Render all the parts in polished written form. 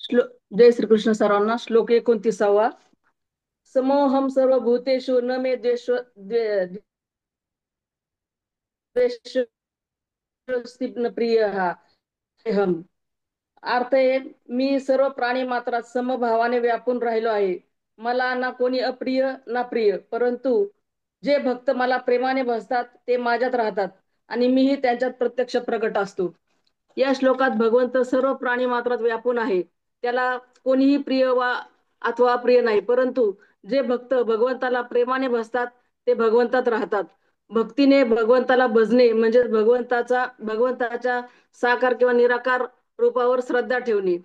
श्लो जय श्रीकृष्ण सर्वांना. श्लोक 29. समोहम सर्वभूतेषु न मे द्वेषस्ति न प्रिय. हम अर्थ आहे, मी सर्व प्राणी मात्रात समभावाने व्यापून राहिलो आहे. मला ना कोणी अप्रिय ना प्रिय, परंतु जे भक्त मला प्रेमाने भजतात ते माझ्यात राहतात आणि मीही त्यांच्यात प्रत्यक्ष प्रकट असतो. या श्लोकात भगवंत सर्व प्राणी मात्रात व्यापून आहे. त्याला कोणीही प्रिय वा अथवा अप्रिय नाही, परंतु जे भक्त भगवंताला प्रेमाने भजतात ते भगवंतात राहतात. भक्तीने भगवंताला भजणे म्हणजे भगवंताच्या साकार किंवा निराकार रूपावर श्रद्धा ठेवणे,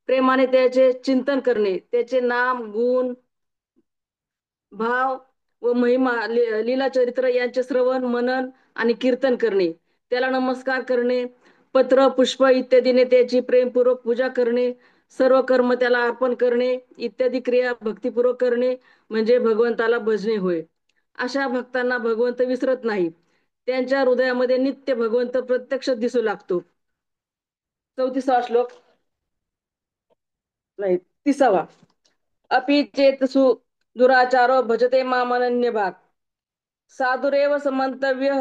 प्रेमाने त्याचे चिंतन करणे, त्याचे नाम गुण भाव व महिमा लीला चरित्र यांचे श्रवण मनन आणि कीर्तन करणे, त्याला नमस्कार करणे, पत्र पुष्प इत्यादीने त्याची प्रेमपूर्वक पूजा करणे, सर्व कर्म त्याला अर्पण करणे इत्यादी क्रिया भक्तिपूर्वक करणे म्हणजे भगवंताला भजणे होय. अशा भक्तांना भगवंत विसरत नाही. त्यांच्या हृदयामध्ये नित्य भगवंत प्रत्यक्ष दिसू लागतो. 34वा श्लोक. नाही, 30वा. अपि चेतसु दुराचारो भजते मामनन्य भाग साधुरेव समंतव्य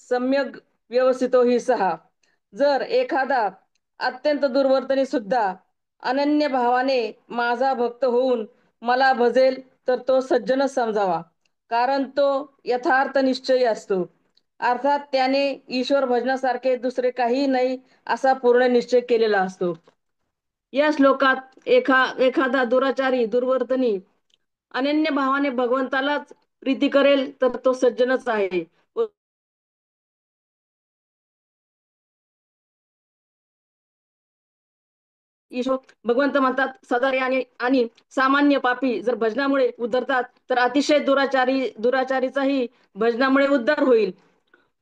सम्यक व्यवसितो हि सहा. जर एखादा अत्यंत दुर्वर्तनी सुद्धा अनन्य भावाने माझा भक्त होऊन मला भजेल तर तो सज्जनच समजावा, कारण तो यथार्थ निश्चयी असतो. अर्थात त्याने ईश्वर भजनासारखे दुसरे काही नाही असा पूर्ण निश्चय केलेला असतो. या श्लोकात एखादा दुराचारी दुर्वर्तनी अनन्य भावाने भगवंतालाच प्रीती करेल तर तो सज्जनच आहे. ईश्वर भगवंत म्हणतात, सदारे आणि सामान्य पापी जर भजनामुळे उद्धरतात तर अतिशय दुराचारीचाही भजनामुळे उद्धार होईल.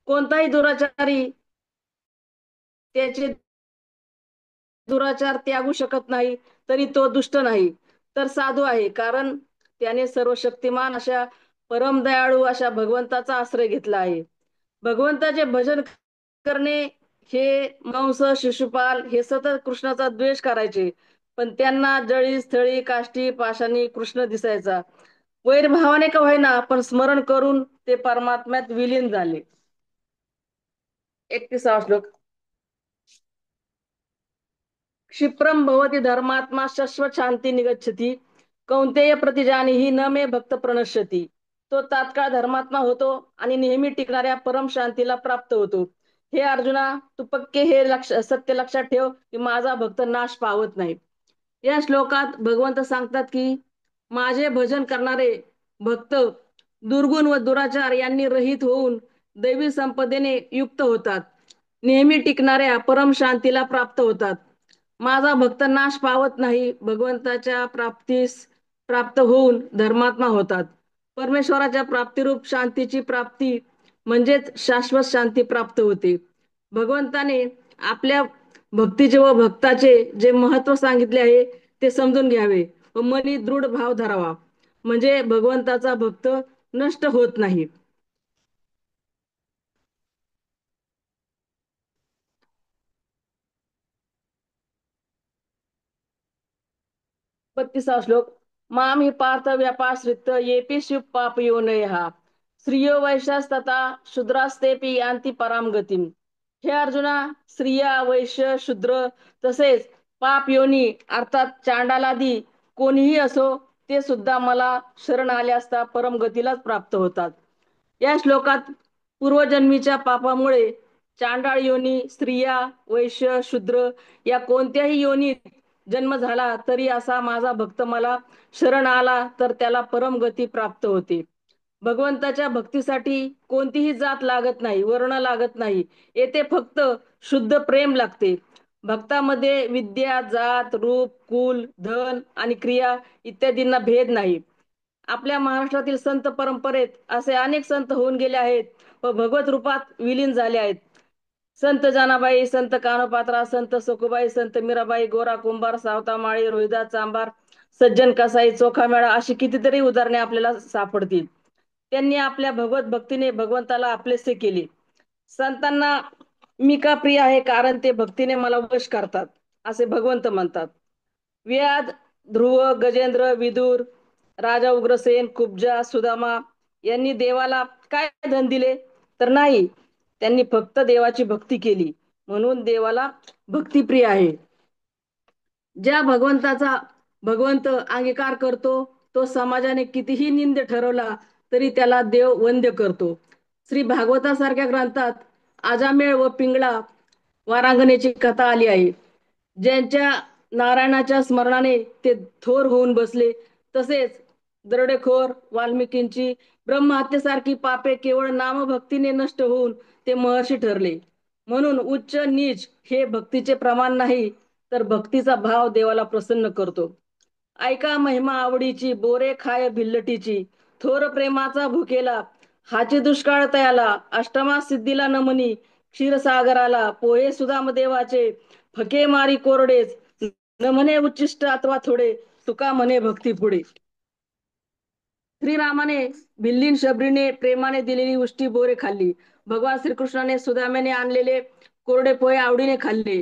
कोणताही दुराचारी त्याचे दुराचार त्यागू शकत नाही तरी तो दुष्ट नाही तर साधू आहे, कारण त्याने सर्व शक्तिमान अशा परम दयाळू अशा भगवंताचा आश्रय घेतला आहे. भगवंताचे भजन करणे हे मांस शिशुपाल हे सतत कृष्णाचा द्वेष करायचे, पण त्यांना जळी स्थळी काष्टी पाशानी कृष्ण दिसायचा. वैरभावाने का होईना पण स्मरण करून ते परमात्म्यात विलीन झाले. 31वा श्लोक. क्षिप्रम भवती धर्मात्मा शाश्वत शांती निगच्छती कौंतेय प्रतिजानीही न मे भक्त प्रणश्यती. तो तात्काळ धर्मात्मा होतो आणि नेहमी टिकणाऱ्या परम शांतीला प्राप्त होतो. हे अर्जुना, तू पक्के हे सत्य लक्षात ठेव की माझा भक्त नाश पावत नाही. या श्लोकात भगवंत सांगतात की माझे भजन करणारे भक्त दुर्गुण व दुराचार यांनी रहित होऊन दैवी संपदेने युक्त होतात, नेहमी टिकणाऱ्या परम शांतीला प्राप्त होतात. माझा भक्त नाश पावत नाही, भगवंताच्या प्राप्त होऊन धर्मात्मा होतात. परमेश्वराच्या प्राप्तिरूप शांतीची प्राप्ती म्हणजेच शाश्वत शांती प्राप्त होते. भगवंताने आपल्या भक्तीचे व भक्ताचे जे महत्व सांगितले आहे ते समजून घ्यावे व मनी दृढ भाव धरावा, म्हणजे भगवंताचा भक्त नष्ट होत नाही. 32वा श्लोक. माम हि पार्थ व्यापाश्रित येपी शिव पाप योनयः स्त्रियो वैश्यास्तथा शूद्रास्तेपि यान्ति पराम गतिम. हे अर्जुना, स्त्रिया वैश्य शूद्र तसेच पाप योनी अर्थात चांडालादी कोणीही असो ते सुद्धा मला शरण आले असता परम गतीलाच प्राप्त होतात. या श्लोकात पूर्वजन्मीच्या पापामुळे चांडाळ योनी, स्त्रिया वैश्य शूद्र या कोणत्याही योनीत जन्म झाला तरी असा माझा भक्त मला शरण आला तर त्याला परम गती प्राप्त होते. भगवंताच्या भक्तीसाठी कोणतीही जात लागत नाही, वर्ण लागत नाही, येथे फक्त शुद्ध प्रेम लागते. भक्तामध्ये विद्या जात रूप कुल धन आणि क्रिया इत्यादींना भेद नाही. आपल्या महाराष्ट्रातील संत परंपरेत असे अनेक संत होऊन गेले आहेत व भगवत रूपात विलीन झाले आहेत. संत जनाबाई, संत कानोपात्रा, संत सखुबाई, संत मीराबाई, गोरा कुंभार, सावता माळी, रोहिदास चांभार, सज्जन कसाई, चोखामेळा अशी कितीतरी उदाहरणे आपल्याला सापडतील. त्यांनी आपल्या भगवत भक्तीने भगवंताला आपलेसे केले. संतांना मी का प्रिय आहे, कारण ते भक्तीने मला वश करतात असे भगवंत म्हणतात. व्याध, ध्रुव, गजेंद्र, विदुर, राजा उग्रसेन, कुब्जा, सुदामा यांनी देवाला काय धन दिले? तर नाही, त्यांनी फक्त देवाची भक्ती केली, म्हणून देवाला भक्तिप्रिय आहे. ज्या भगवंताचा भगवंत अंगीकार करतो, तो समाजाने कितीही निंद ठरवला तरी त्याला देव वंद्य करतो. श्री भागवतासारख्या ग्रंथात आजामेळ व पिंगळा वारांगणेची कथा आली आहे. ज्यांच्या नारायणाच्या स्मरणाने ते थोर होऊन बसले, तसेच दरोडेखोर वाल्मिकींची ब्रह्महत्येसारखी पापे केवळ नामभक्तीने नष्ट होऊन ते महर्षी ठरले. म्हणून उच्च नीच हे भक्तीचे प्रमाण नाही, तर भक्तीचा भाव देवाला प्रसन्न करतो. ऐका महिमा आवडीची, बोरे खाय भिल्लटीची, थोर प्रेमाचा भुकेला, हाची दुष्काळ तयाला, अष्टमा सिद्धीला नमनी, क्षीरसागराला, पोहे सुदामदेवाचे, फके मारी कोरडेच, न म्हणे उच्चिष्ट अथवा थोडे, तुका म्हणे भक्ती पुढे. श्रीरामाने भिल्लीन शबरीने प्रेमाने दिलेली उष्टी बोरे खाल्ली. भगवान श्रीकृष्णाने सुदामेने आणलेले कोरडे पोहे आवडीने खाल्ले.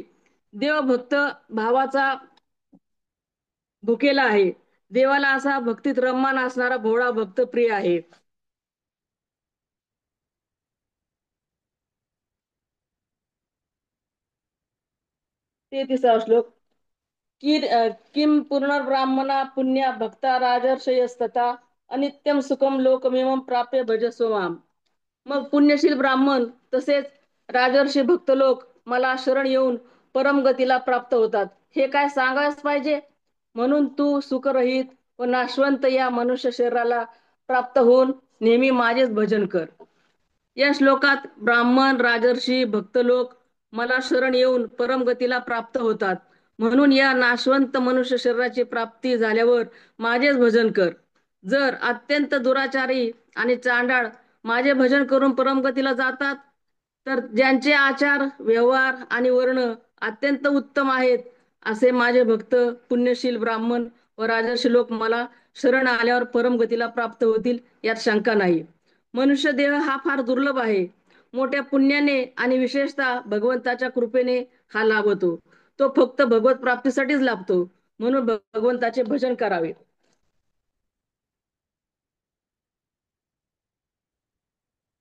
देव भक्त भावाचा भुकेला आहे. देवाला असा भक्तीत रममान असणारा भोळा भक्त प्रिय आहे. ते 3रा श्लोक. किम पुनर्ब्राह्मणा पुण्या भक्ता राजर्षयस्तथा अनित्यम सुखम लोकमिमं प्राप्य भजस्व माम. मग पुण्यशील ब्राह्मण तसेच राजर्षी भक्त लोक मला शरण येऊन परमगतीला प्राप्त होतात. हे काय सांगायच पाहिजे? म्हणून तू सुखरहित व नाशवंत या मनुष्य शरीराला प्राप्त होऊन नेहमी माझेच भजन कर. या श्लोकात ब्राह्मण, राजर्षी, भक्त लोक मला शरण येऊन परमगतीला प्राप्त होतात, म्हणून या नाशवंत मनुष्य शरीराची प्राप्ती झाल्यावर माझेच भजन कर. जर अत्यंत दुराचारी आणि चांडाळ माझे भजन करून परमगतीला जातात, तर ज्यांचे आचार, व्यवहार आणि वर्ण अत्यंत उत्तम आहेत, असे माझे भक्त पुण्यशील ब्राह्मण व राजर्षी लोक मला शरण आल्यावर परमगतीला प्राप्त होतील, यात शंका नाही. मनुष्य देह हा फार दुर्लभ आहे. मोठ्या पुण्याने आणि विशेषतः भगवंताच्या कृपेने हा लाभतो. तो फक्त भगवत प्राप्तीसाठीच लाभतो, म्हणून भगवंताचे भजन करावे.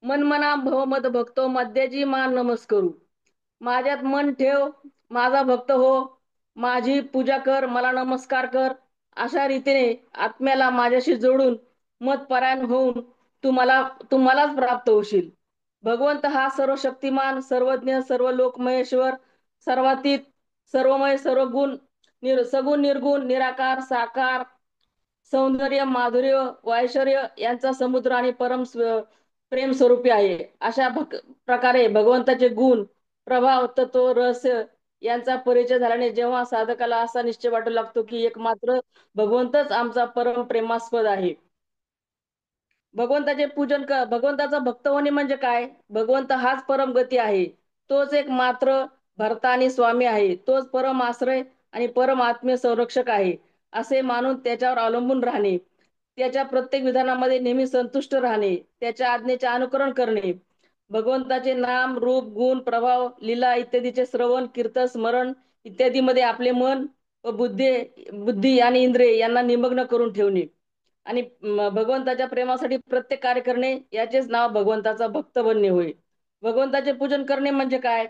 मनमना भव मद भक्तो मध्याजी मान नमस्करू. माझ्यात मन ठेव, माझा भक्त हो, माझी पूजा कर, मला नमस्कार कर. अशा रीतीने आत्म्याला माझ्याशी जोडून मतपरायण होऊन तू मलाच प्राप्त होशील. भगवंत हा सर्व शक्तिमान, सर्वज्ञ, सर्व लोकमहेश्वर, सर्वातीत, सर्वमय, सर्वगुण, सगुण, निर्गुण, निराकार, साकार, सौंदर्य, माधुर्य, वैश्वर्य यांचा समुद्र आणि प्रेम स्वरूपी आहे. अशा प्रकारे भगवंताचे गुण, प्रभाव, तत्व, रहस्य यांचा परिचय झाल्याने जेव्हा साधकाला असा निश्चय वाटू लागतो की एकमात्र भगवंतच आमचा परम प्रेमास्पद आहे. भगवंताचा भक्त होणे म्हणजे काय? भगवंत हाच परम गती आहे. तोच एक मात्र भरता आणि स्वामी आहे. तोच परम आश्रय आणि परम आत्मीय संरक्षक आहे, असे मानून त्याच्यावर अवलंबून राहणे, त्याच्या प्रत्येक विधानामध्ये नेहमी संतुष्ट राहणे, त्याच्या आज्ञेचे अनुकरण करणे, भगवंताचे नाम, रूप, गुण, प्रभाव, लीला इत्यादीचे श्रवण, कीर्तन, स्मरण इत्यादी मध्ये आपले मन व बुद्धी आणि इंद्रिय यांना निमग्न करून ठेवणे आणि भगवंताच्या प्रेमासाठी प्रत्येक कार्य करणे, याचेच नाव भगवंताचा भक्त बनणे होय. भगवंताचे पूजन करणे म्हणजे काय?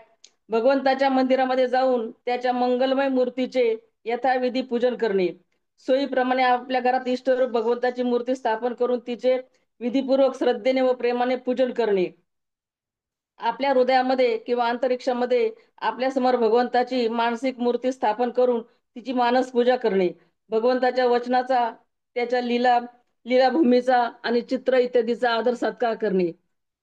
भगवंताच्या मंदिरामध्ये जाऊन त्याच्या मंगलमय मूर्तीचे यथाविधी पूजन करणे, सोयीप्रमाणे आपल्या घरात इष्टरूप भगवंताची मूर्ती स्थापन करून तिचे विधीपूर्वक श्रद्धेने व प्रेमाने पूजन करणे, आपल्या हृदयामध्ये किंवा अंतरिक्षामध्ये आपल्या समोर भगवंताची मानसिक मूर्ती स्थापन करून तिची मानस पूजा करणे, भगवंताच्या वचनाचा, त्याच्या लीलाभूमीचा आणि चित्र इत्यादीचा आदर सत्कार करणे,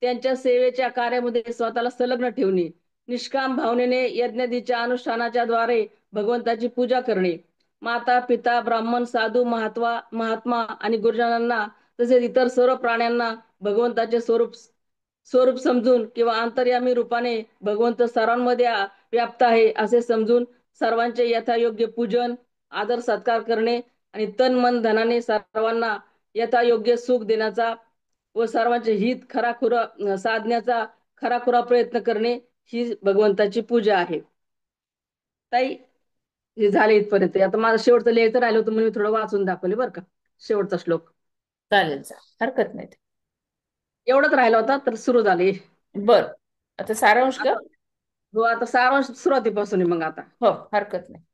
त्यांच्या सेवेच्या कार्यामध्ये स्वतःला संलग्न ठेवणे, निष्काम भावनेने यज्ञादीच्या अनुष्ठानाच्या द्वारे भगवंताची पूजा करणे, माता, पिता, ब्राह्मण, साधू, महात्मा आणि गुरुजनांना तसेच इतर सर्व प्राण्यांना भगवंताचे स्वरूप समजून किंवा अंतर्यामी रूपाने भगवंत सर्वांमध्ये व्याप्त आहे असे समजून सर्वांचे यथायोग्य पूजन, आदर सत्कार करणे आणि तन मन धनाने सर्वांना यथायोग्य सुख देण्याचा व सर्वांचे हित खराखुरा साधण्याचा खराखुरा प्रयत्न करणे ही भगवंताची पूजा आहे. ताई, हे झाले इथपर्यंत. आता माझं शेवटचं लिहायचं राहिलं होतं म्हणून मी थोडं वाचून दाखवले बरं का. शेवटचा श्लोक चालेल चालेल, हरकत नाही. एवढंच राहिला होता तर सुरू झाले. बर, आता सारांश का? आता हो, आता सारांश सुरुवातीपासून आहे मग आता. हो, हरकत नाही.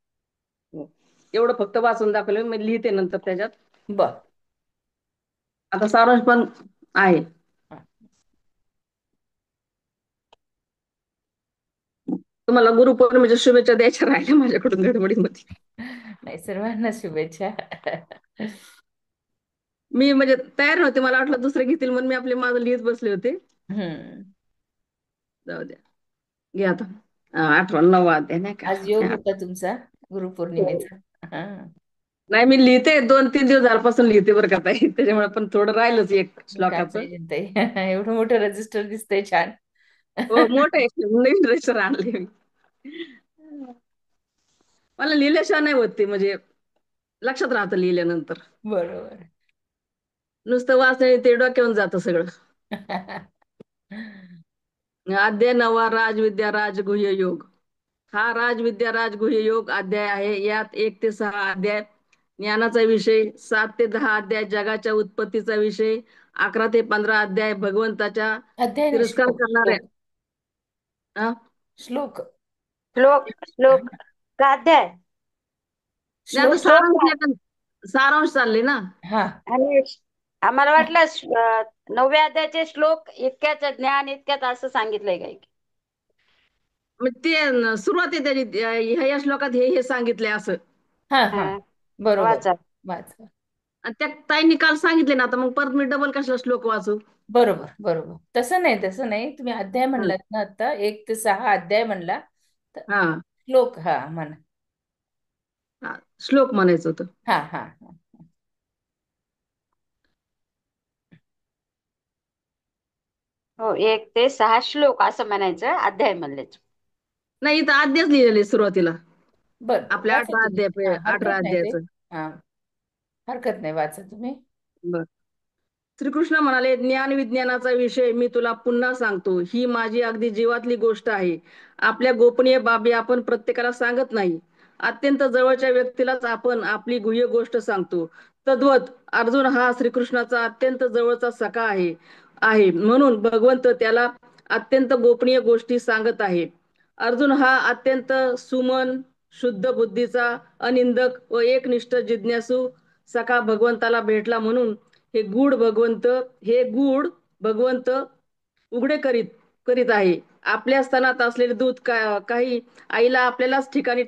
हो. एवढं फक्त वाचून दाखवलं मी लिहिते नंतर त्याच्यात. बर. आता सारांश पण आहे. हा. तुम्हाला गुरुपौर्णिमेच्या शुभेच्छा द्यायच्या राहिल्या माझ्याकडून गडबडीमध्ये. नाही, सर्वांना शुभेच्छा. मी म्हणजे तयार नव्हते, मला वाटलं दुसरे घेतील म्हणून मी आपले माझं लिहित बसले होते. हम्म. जाऊ द्या. घ्या आता. 8वा 9वा अध्याय नाही का. आज योग हा. होता तुमचा गुरुपौर्णिमेचा. हा. नाही मी लिहिते 2-3 दिवस झाल्यापासून लिहिते बरं का ताई, त्याच्यामुळे पण थोडं राहिलंच एक काय श्लोकाचं. पाहिजे ताई. एवढं मोठं रजिस्टर दिसतंय छान. हो मोठं आहे, नवीन ड्रेसर आणले मी. मला लिहिल्याशिवाय नाही होत ते, म्हणजे लक्षात राहतं लिहिल्यानंतर. बरोबर. नुसतं वाचणे ते डोक्यावरून जातं सगळं. अध्याय 9वा राजविद्या राजगुह्य योग. हा राजविद्या राजगुह्य योग अध्याय आहे. यात 1 ते 6 अध्याय ज्ञानाचा विषय, 7 ते 10 अध्याय जगाच्या उत्पत्तीचा विषय, 11 ते 15 अध्याय भगवंताच्या अध्याय नाही, तिरस्कार श्लोक करणाऱ्या. श्लोक हा? श्लोक. श्लोक श्लोक का अध्याय? नाही आता श्लोक. श्लोक सारांश काय? सारांश चालले ना. हा. आणि आम्हाला वाटलं 9व्या अध्यायाचे श्लोक इतक्याच ज्ञान इतक्यात असं सांगितलंय काय की? मग ते सुरुवात आहे त्याची, ह्या श्लोकात हे हे सांगितलंय असं. हा. हा. हा, बरोबर. वाचा. वाचा. आणि त्या ताईंनी काल सांगितले ना, आता मग परत मी डबल कशाला श्लोक वाचू. बरोबर बरोबर, तसं नाही तसं नाही, तुम्ही अध्याय हं. म्हणलात ना, आता 1 ते 6 अध्याय म्हणला तर हा श्लोक हा म्हणा. हा, श्लोक म्हणायचं होतं. हा हा हा. हो, 1 ते 6 श्लोक असं म्हणायचं, अध्याय म्हणलेच. नाही इथं अध्यायच लिहिलेले सुरुवातीला. बर बर, आपल्या वाचा 18 तुम्ही. अध्याय हा, 18 हरकत नाही ते. अध्यायाचं. हा, हरकत नाही, वाचा तुम्ही. बर. श्रीकृष्ण म्हणाले, ज्ञान विज्ञानाचा विषय मी तुला पुन्हा सांगतो. ही माझी अगदी जीवातली गोष्ट आहे. आपल्या गोपनीय बाबी आपण प्रत्येकाला सांगत नाही. अत्यंत जवळच्या व्यक्तीलाच आपण आपली गुह्य गोष्ट सांगतो. तद्वत अर्जुन हा श्रीकृष्णाचा अत्यंत जवळचा सखा आहे आहे म्हणून भगवंत त्याला अत्यंत गोपनीय गोष्टी सांगत आहे. अर्जुन हा अत्यंत सुमन, शुद्ध बुद्धीचा, अनिंदक व एकनिष्ठ जिज्ञासू सखा भगवंताला भेटला म्हणून हे गूढ भगवंत उघडे करीत करीत आहे. आपल्या स्तनात असलेले दूध काही आईला आपल्याच ठिकाणी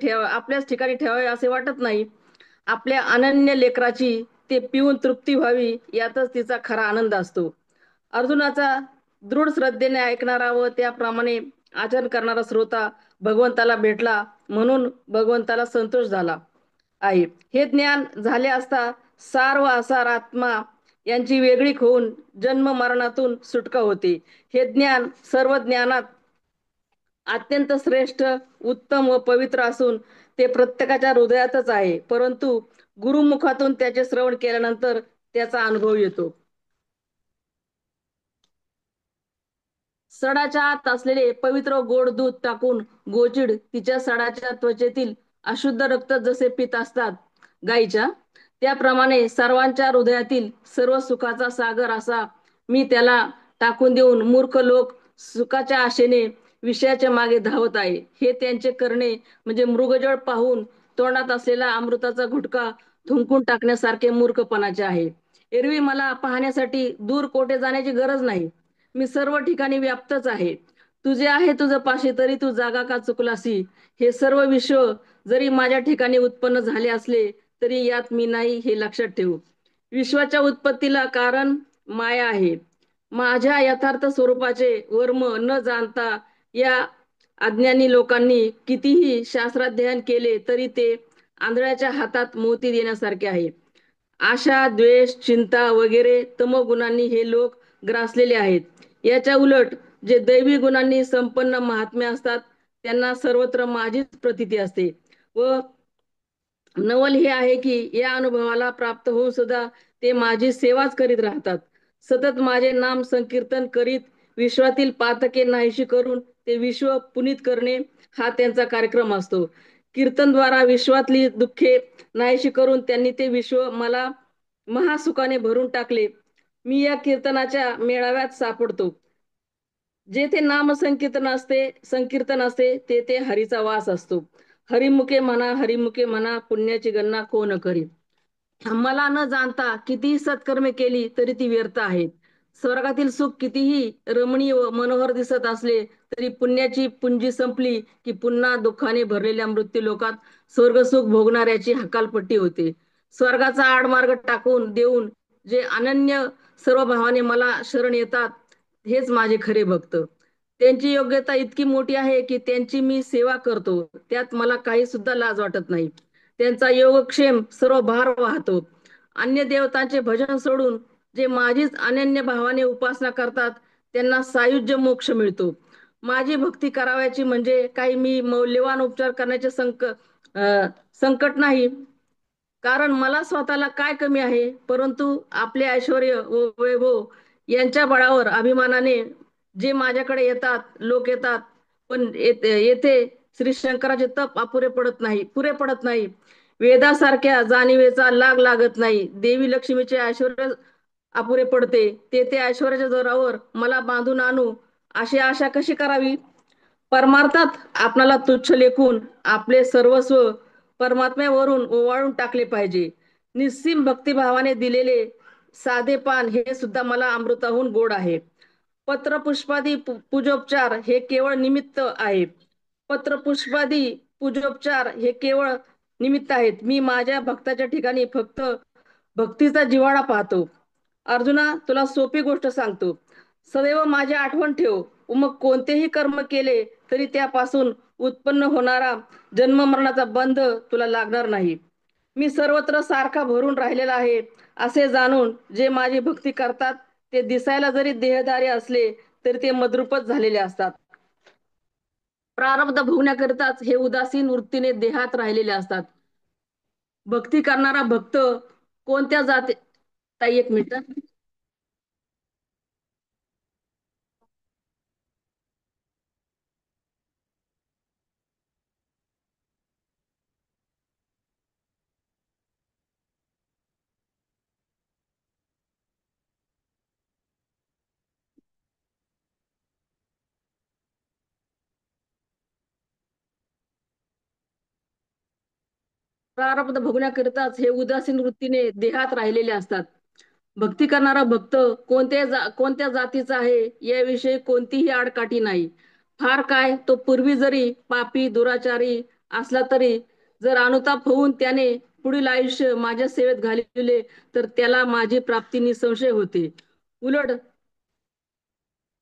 ठेवावे असे वाटत नाही. आपल्या अनन्य लेकराची ते पिऊन तृप्ती व्हावी यातच तिचा खरा आनंद असतो. अर्जुनाचा दृढ श्रद्धेने ऐकणारा व त्याप्रमाणे आचरण करणारा श्रोता भगवंताला भेटला म्हणून भगवंताला संतोष झाला आहे. हे ज्ञान झाले असता सार व असार आत्मा यांची वेगळी होऊन जन्म मरणातून सुटका होते. हे ज्ञान सर्व ज्ञानात अत्यंत श्रेष्ठ, उत्तम व पवित्र असून ते प्रत्येकाच्या हृदयातच आहे. परंतु गुरुमुखातून त्याचे श्रवण केल्यानंतर त्याचा अनुभव येतो. सडाच्या आत असलेले पवित्र गोड दूध टाकून गोचिड तिच्या सडाच्या त्वचेतील अशुद्ध रक्त जसे पित असतात गायीच्या, त्याप्रमाणे सर्वांच्या हृदयातील सर्व सुखाचा सागर असा मी त्याला टाकून देऊन मूर्ख लोक सुखाच्या आशेने विषयाच्या मागे धावत आहे. हे त्यांचे करणे म्हणजे मृगजळ पाहून तोंडात असलेला अमृताचा घुटका थुंकून टाकण्यासारखे मूर्खपणाचे आहे. एरवी मला पाहण्यासाठी दूर कोठे जाण्याची गरज नाही. मी सर्व ठिकाणी व्याप्तच आहे. तुझे आहे तुझ पाशी तरी तू जागा का चुकलासी. हे सर्व विश्व जरी माझ्या ठिकाणी उत्पन्न झाले असले तरी यात मी नाही हे लक्षात ठेवू. विश्वाच्या उत्पत्तीला कारण माया आहे. माझ्या यथार्थ स्वरूपाचे वर्म न जाणता या अज्ञानी लोकांनी कितीही शास्त्राध्ययन केले तरी ते आंधळ्याच्या हातात मोती देण्यासारखे आहे. आशा, द्वेष, चिंता वगैरे तमोगुणांनी हे लोक ग्रासलेले आहेत. याच्या उलट जे दैवी गुणांनी संपन्न महात्मे असतात त्यांना सर्वत्र माझीच प्रतीती असते. व नवल हे आहे की या अनुभवाला प्राप्त होऊन सुद्धा ते माझी सेवाच करीत राहतात. सतत माझे नाम संकीर्तन करीत विश्वातील पातके नाहीशी करून ते विश्व पुनीत करणे हा त्यांचा कार्यक्रम असतो. कीर्तनद्वारा विश्वातली दुःखे नाहीशी करून त्यांनी ते विश्व मला महासुखाने भरून टाकले. मी या कीर्तनाच्या मेळाव्यात सापडतो. जेथे संकीर्तन असते तेथे हरीचा वास असतो. हरिमुखे म्हणा पुण्याची गणना कोण करी. मला न जाणता कितीही सत्कर्मे केली तरी ती व्यर्थ आहेत. स्वर्गातील सुख कितीही रमणीय व मनोहर दिसत असले तरी पुण्याची पुंजी संपली की पुन्हा दुःखाने भरलेल्या मृत्यू लोकात स्वर्गसुख भोगणाऱ्याची हकालपट्टी होते. स्वर्गाचा आडमार्ग टाकून देऊन जे अनन्य सर्व भावाने मला शरण येतात हेच माझे खरे भक्त. त्यांची योग्यता इतकी मोठी आहे की त्यांची मी सेवा करतो त्यात मला काही सुद्धा लाज वाटत नाही. त्यांचा योगक्षेम सर्व भार वाहतो. अन्य देवतांचे भजन सोडून जे माझीच अनन्य भावाने उपासना करतात त्यांना सायुज्य मोक्ष मिळतो. माझी भक्ती करावयाची म्हणजे काही मी मौल्यवान उपचार करण्याचे संकट नाही, कारण मला स्वतःला काय कमी आहे. परंतु आपले ऐश्वर व वैभव यांच्या बळावर अभिमानाने जे माझ्याकडे लोक येतात, पण येथे श्री शंकराचे तप पुरे पडत नाही. वेदासारख्या जाणीवेचा लाग लागत नाही. देवी लक्ष्मीचे ऐश्वर अपुरे पडते. ते ऐश्वर्याच्या जोरावर मला बांधून आणू अशी आशा कशी करावी. परमार्थात आपणाला तुच्छ लेखून आपले सर्वस्व परमात्म्यावरून ओवाळून टाकले पाहिजे. निस्सीम भक्तिभावाने दिलेले साधे पान हे सुद्धा मला अमृताहून गोड आहे. पत्रपुष्पादी पूजोपचार हे केवळ निमित्त आहे. पत्रपुष्पादी पूजोपचार हे केवळ निमित्त आहेत. मी माझ्या भक्ताच्या ठिकाणी फक्त भक्तीचा जिव्हाळा पाहतो. अर्जुना, तुला सोपी गोष्ट सांगतो. सदैव माझी आठवण ठेव व मग कोणतेही कर्म केले तरी त्यापासून उत्पन्न होणारा जन्म मरणाचा बंध तुला लागणार नाही. मी सर्वत्र सारखा भरून राहिलेला आहे असे जाणून जे माझी भक्ती करतात ते दिसायला जरी देहधारी असले तरी ते मद्रूपच झालेले असतात. प्रारब्ध भोगण्याकरिताच हे उदासीन वृत्तीने देहात राहिलेले असतात. भक्ती करणारा भक्त कोणत्या जाती ताई एक मिनिट. प्रारब्ध भोगण्याकरिताच हे उदासीन वृत्तीने देहात राहिलेले असतात. भक्ती करणारा भक्त कोणत्या जातीचा आहे याविषयी कोणतीही आडकाठी नाही. फार काय, तो पूर्वी जरी पापी दुराचारी असला तरी जर अनुताप होऊन त्याने पुढील आयुष्य माझ्या सेवेत घालविले तर त्याला माझी प्राप्ती निसंशय होते. उलट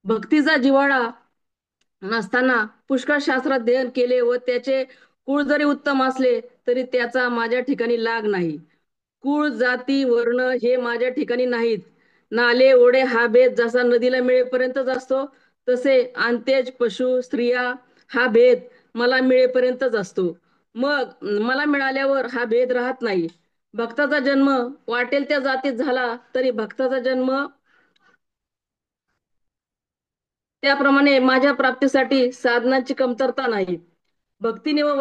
भक्तीचा जिव्हाळा नसताना पुष्कळ शास्त्र अध्ययन केले व त्याचे कुळ जरी उत्तम असले तरी त्याचा माझ्या ठिकाणी लाग नाही. कुळ जाती वर्ण हे माझ्या ठिकाणी नाहीत. नाले ओढे हा भेद जसा नदीला मिळेपर्यंतच असतो तसे अंत्यज पशु स्त्रिया हा भेद मला मिळेपर्यंतच असतो. मग मला मिळाल्यावर हा भेद राहत नाही. भक्ताचा जन्म वाटेल त्या जातीत झाला तरी भक्ताचा जन्म त्याप्रमाणे माझ्या प्राप्तीसाठी साधनांची कमतरता नाही. भक्तीने व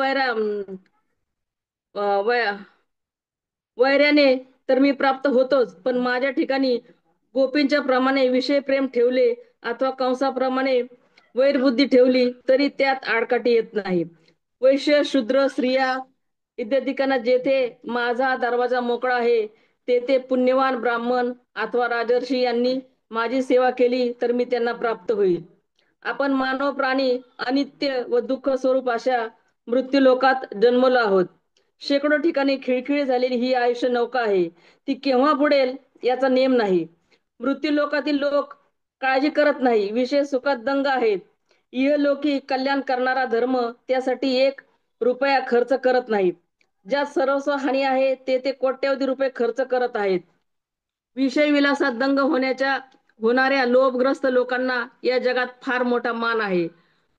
वैऱ्याने तर मी प्राप्त होतोच, पण माझ्या ठिकाणी गोपींच्या प्रमाणे विषय प्रेम ठेवले अथवा कंसाप्रमाणे वैरबुद्धी ठेवली तरी त्यात आडकाठी येत नाही. वैश्य शूद्र स्त्रिया इत्यादिकांना जेथे माझा दरवाजा मोकळा आहे तेथे पुण्यवान ब्राह्मण अथवा राजर्षी यांनी माझी सेवा केली तर मी त्यांना प्राप्त होईल. आपण मानव प्राणी अनित्य व दुःख स्वरूप अशा मृत्यू लोकात जन्मलो आहोत. शेकडो ठिकाणी खिळखिळी झालेली ही आयुष्य नौका आहे. ती केव्हा बुडेल याचा नेम नाही. मृत्यू लोकातील लोक काळजी करत नाही, विषय सुखात दंग आहेत. इहलोकी कल्याण करणारा धर्म त्यासाठी 1 रुपया खर्च करत नाही. ज्यात सर्वस्व हानी आहे ते कोट्यवधी रुपये खर्च करत आहेत. विषय विलासात दंग होणाऱ्या लोभग्रस्त लोकांना या जगात फार मोठा मान आहे.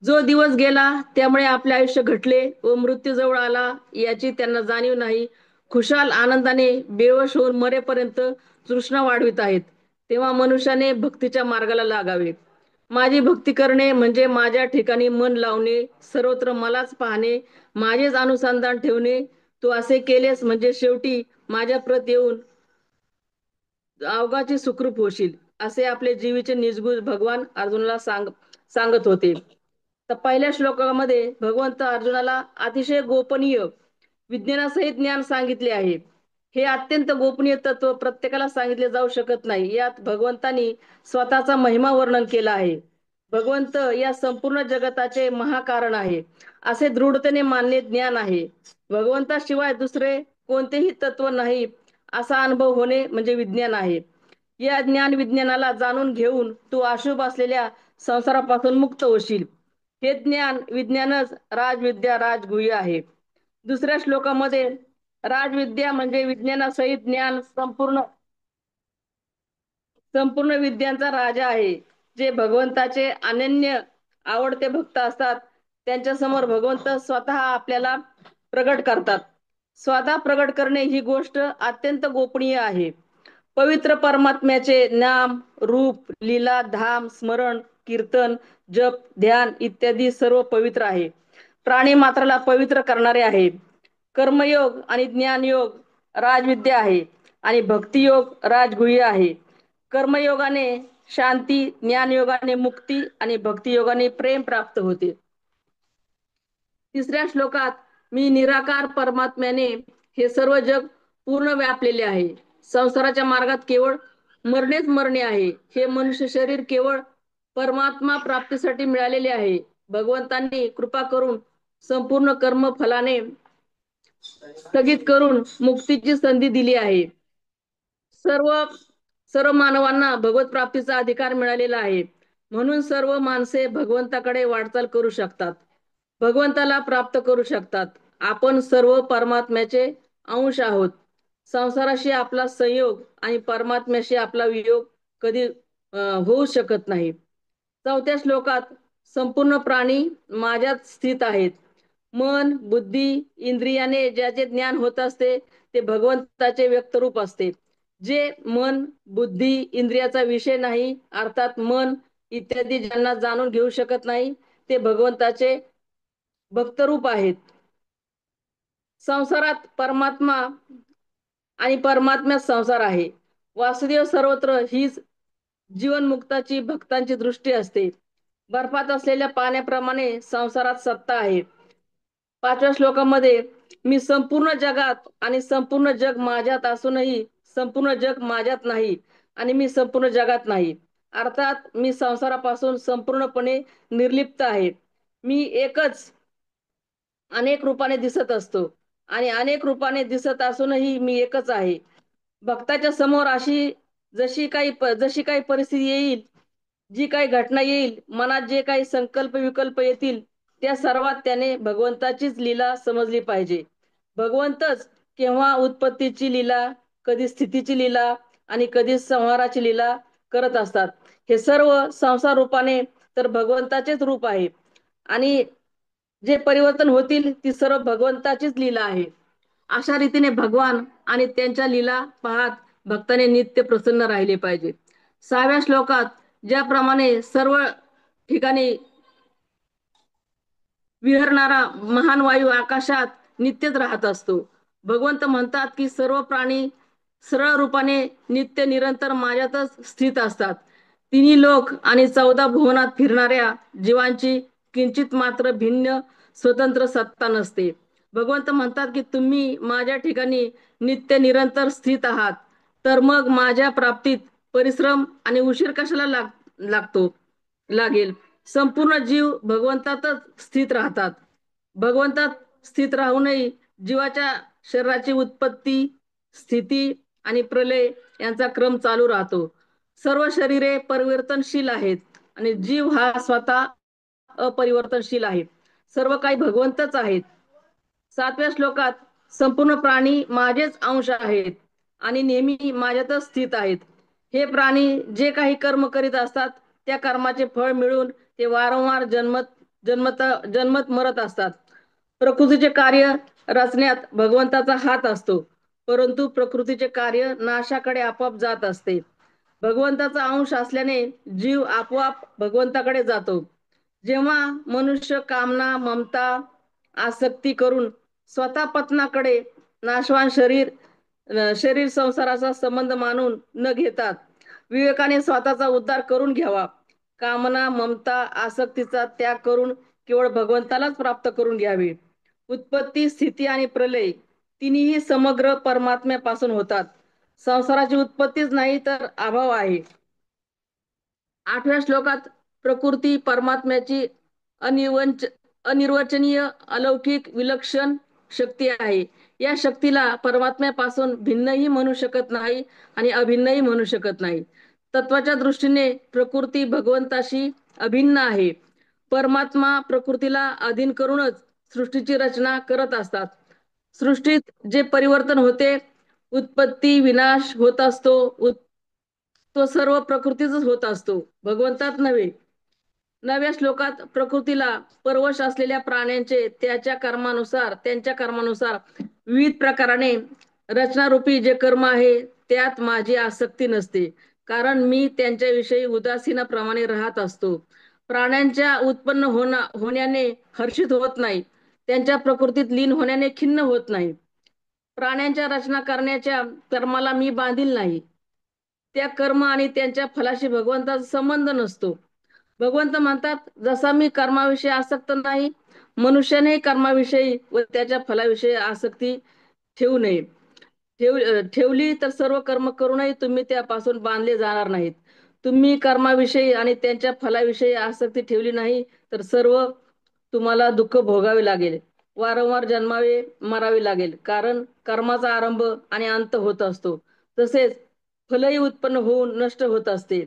जो दिवस गेला त्यामुळे आपले आयुष्य घटले व मृत्यू जवळ आला याची त्यांना जाणीव नाही. खुशाल आनंदाने बेवश होऊन मरेपर्यंत तृष्णा वाढवित आहेत. तेव्हा मनुष्याने भक्तीच्या मार्गाला लागावे. माझी भक्ती करणे म्हणजे माझ्या ठिकाणी मन लावणे, सर्वत्र मलाच पाहणे, माझेच अनुसंधान ठेवणे. तू असे केलेस म्हणजे शेवटी माझ्या प्रत येऊन अवघाची सुखरूप होशील, असे आपले जीवीचे निजगुज भगवान अर्जुनाला सांगत होते. तर पहिल्या श्लोकामध्ये भगवंत अर्जुनाला अतिशय गोपनीय विज्ञानासहित ज्ञान सांगितले आहे. हे अत्यंत गोपनीय तत्व प्रत्येकाला सांगितले जाऊ शकत नाही. यात भगवंतानी स्वतःचा महिमा वर्णन केला आहे. भगवंत या संपूर्ण जगताचे महाकारण आहे असे दृढतेने मानणे ज्ञान आहे. भगवंताशिवाय दुसरे कोणतेही तत्व नाही असा अनुभव होणे म्हणजे विज्ञान आहे. या ज्ञान विज्ञानाला जाणून घेऊन तू अशुभ असलेल्या संसारापासून मुक्त होशील. हे ज्ञान विज्ञानच राजविद्या राजगुह्य आहे. दुसऱ्या श्लोकामध्ये राजविद्या म्हणजे विज्ञानासहित ज्ञान संपूर्ण विद्यांचा राजा आहे. जे भगवंताचे अनन्य आवडते भक्त असतात त्यांच्या समोर भगवंत स्वतः आपल्याला प्रगट करतात. स्वतः प्रगट करणे ही गोष्ट अत्यंत गोपनीय आहे. पवित्र परमात्म्याचे नाम, रूप, लीला, धाम, स्मरण, कीर्तन, जप, ध्यान इत्यादी सर्व पवित्र आहे. प्राणी मात्राला पवित्र करणारे आहे. कर्मयोग आणि ज्ञानयोग राजविद्या आहे आणि भक्तियोग राजगुह्य आहे. कर्मयोगाने शांती, ज्ञानयोगाने मुक्ती आणि भक्तियोगाने प्रेम प्राप्त होते. तिसऱ्या श्लोकात मी निराकार परमात्म्याने हे सर्व जग पूर्ण व्यापलेले आहे. संसाराच्या मार्गात केवळ मरणेच मरणे आहे. हे मनुष्य शरीर केवळ परमात्मा प्राप्तीसाठी मिळालेले आहे. भगवंतांनी कृपा करून संपूर्ण कर्म फलाने स्थगित करून मुक्तीची संधी दिली आहे. सर्व सर्व मानवांना भगवत प्राप्तीचा अधिकार मिळालेला आहे. म्हणून सर्व माणसे भगवंताकडे वाटचाल करू शकतात, भगवंताला प्राप्त करू शकतात. आपण सर्व परमात्म्याचे अंश आहोत. संसाराशी आपला संयोग आणि परमात्म्याशी आपला वियोग कधी होऊ शकत नाही. चौथ्या श्लोकात संपूर्ण प्राणी माझ्यात स्थित आहेत. मन, बुद्धी, इंद्रियाने ज्याचे ज्ञान होत असते ते भगवंताचे व्यक्तरूप असते. जे मन, बुद्धी, इंद्रियाचा विषय नाही अर्थात मन इत्यादी ज्यांना जाणून घेऊ शकत नाही ते भगवंताचे भक्तरूप आहेत. संसारात परमात्मा आणि परमात्म्यात संसार आहे. वासुदेव सर्वत्र हीच जीवनमुक्ताची भक्तांची दृष्टी असते. बर्फात असलेल्या पाण्याप्रमाणे संसारात सत्ता आहे. पाचव्या श्लोकामध्ये मी संपूर्ण जगात आणि संपूर्ण जग माझ्यात असूनही संपूर्ण जग माझ्यात नाही आणि मी संपूर्ण जगात नाही. अर्थात मी संसारापासून संपूर्णपणे निर्लिप्त आहे. मी एकच अनेक रूपाने दिसत असतो आणि अनेक रूपाने दिसत असूनही मी एकच आहे. भक्ताच्या समोर जशी काही परिस्थिती येईल, जी काही घटना येईल, मनात जे काही संकल्प विकल्प येतील त्या सर्वात त्याने भगवंताचीच लीला समजली पाहिजे. भगवंतच केव्हा उत्पत्तीची लीला, कधी स्थितीची लीला आणि कधी संहाराची लीला करत असतात. हे सर्व संसार रूपाने तर भगवंताचेच रूप आहे आणि जे परिवर्तन होतील ती सर्व भगवंताचीच लीला आहे. अशा रीतीने भगवान आणि त्यांच्या लीला पाहत भक्ताने नित्य प्रसन्न राहिले पाहिजे. 6व्या श्लोकात ज्याप्रमाणे सर्व ठिकाणी विहरणारा महान वायू आकाशात नित्यच राहत असतो. भगवंत म्हणतात की सर्व प्राणी सरळ रूपाने नित्य निरंतर माझ्यातच स्थित असतात. तिन्ही लोक आणि 14 भुवनात फिरणाऱ्या जीवांची किंचित मात्र भिन्न स्वतंत्र सत्ता नसते. भगवंत म्हणतात की तुम्ही माझ्या ठिकाणी नित्य निरंतर स्थित आहात, तर मग माझ्या प्राप्तीत परिश्रम आणि उशीर कशाला लागेल. संपूर्ण जीव भगवंतातच स्थित राहतात. भगवंतात स्थित राहूनही जीवाच्या शरीराची उत्पत्ती, स्थिती आणि प्रलय यांचा क्रम चालू राहतो. सर्व शरीरे परिवर्तनशील आहेत आणि जीव हा स्वतः अपरिवर्तनशील आहे. सर्व काही भगवंतच आहेत. 7व्या श्लोकात संपूर्ण प्राणी माझेच अंश आहेत आणि नेहमी माझ्यातच स्थित आहेत. हे प्राणी जे काही कर्म करीत असतात त्या कर्माचे फळ मिळून ते वारंवार जन्मत मरत असतात. प्रकृतीचे कार्य रचण्यात भगवंताचा हात असतो, परंतु प्रकृतीचे कार्य नाशाकडे आपोआप जात असते. भगवंताचा अंश असल्याने जीव आपोआप भगवंताकडे जातो. जेव्हा मनुष्य कामना, ममता, आसक्ती करून स्वतः पतनाकडे नाशवान शरीर संसाराचा संबंध मानून न घेतात विवेकाने स्वतःचा उद्धार करून घ्यावा. कामना, ममता, आसक्तीचा त्याग करून केवळ भगवंतालाच प्राप्त करून घ्यावे. उत्पत्ती, स्थिती आणि प्रलय तिन्ही समग्र परमात्म्यापासून होतात. संसाराची उत्पत्तीच नाही तर अभाव आहे. 8व्या श्लोकात प्रकृती परमात्म्याची अनिर्वचनीय, अलौकिक, विलक्षण शक्ती आहे. या शक्तीला परमात्म्यापासून भिन्नही म्हणू शकत नाही आणि अभिन्नही म्हणू शकत नाही. तत्वाच्या दृष्टीने प्रकृती भगवंताशी अभिन्न आहे. परमात्मा प्रकृतीला अधीन करूनच सृष्टीची रचना करत असतात. सृष्टीत जे परिवर्तन होते, उत्पत्ती विनाश होत असतो, तो सर्व प्रकृतीतच होत असतो, भगवंतात नव्हे. 9व्या श्लोकात प्रकृतीला परवश असलेल्या प्राण्यांचे त्यांच्या कर्मानुसार विविध प्रकाराने रचनारूपी जे कर्म आहे त्यात माझी आसक्ती नसते, कारण मी त्यांच्याविषयी उदासीनप्रमाणे राहत असतो. प्राण्यांच्या उत्पन्न होण्याने हर्षित होत नाही, त्यांच्या प्रकृतीत लीन होण्याने खिन्न होत नाही. प्राण्यांच्या रचना करण्याच्या कर्माला मी बांधील नाही. त्या कर्म आणि त्यांच्या फलाशी भगवंताचा संबंध नसतो. भगवंत म्हणतात, जसा मी कर्माविषयी आसक्त नाही, मनुष्याने कर्माविषयी व त्याच्या फलाविषयी आसक्ती ठेवू नये. ठेवली तर सर्व कर्म करूनही तुम्ही त्यापासून बांधले जाणार नाहीत. तुम्ही कर्माविषयी आणि त्यांच्या फलाविषयी आसक्ती ठेवली नाही तर सर्व तुम्हाला दुःख भोगावे लागेल, वारंवार जन्मावे, मरावे लागेल, कारण कर्माचा आरंभ आणि अंत होत असतो. तसेच फलही उत्पन्न होऊन नष्ट होत असते.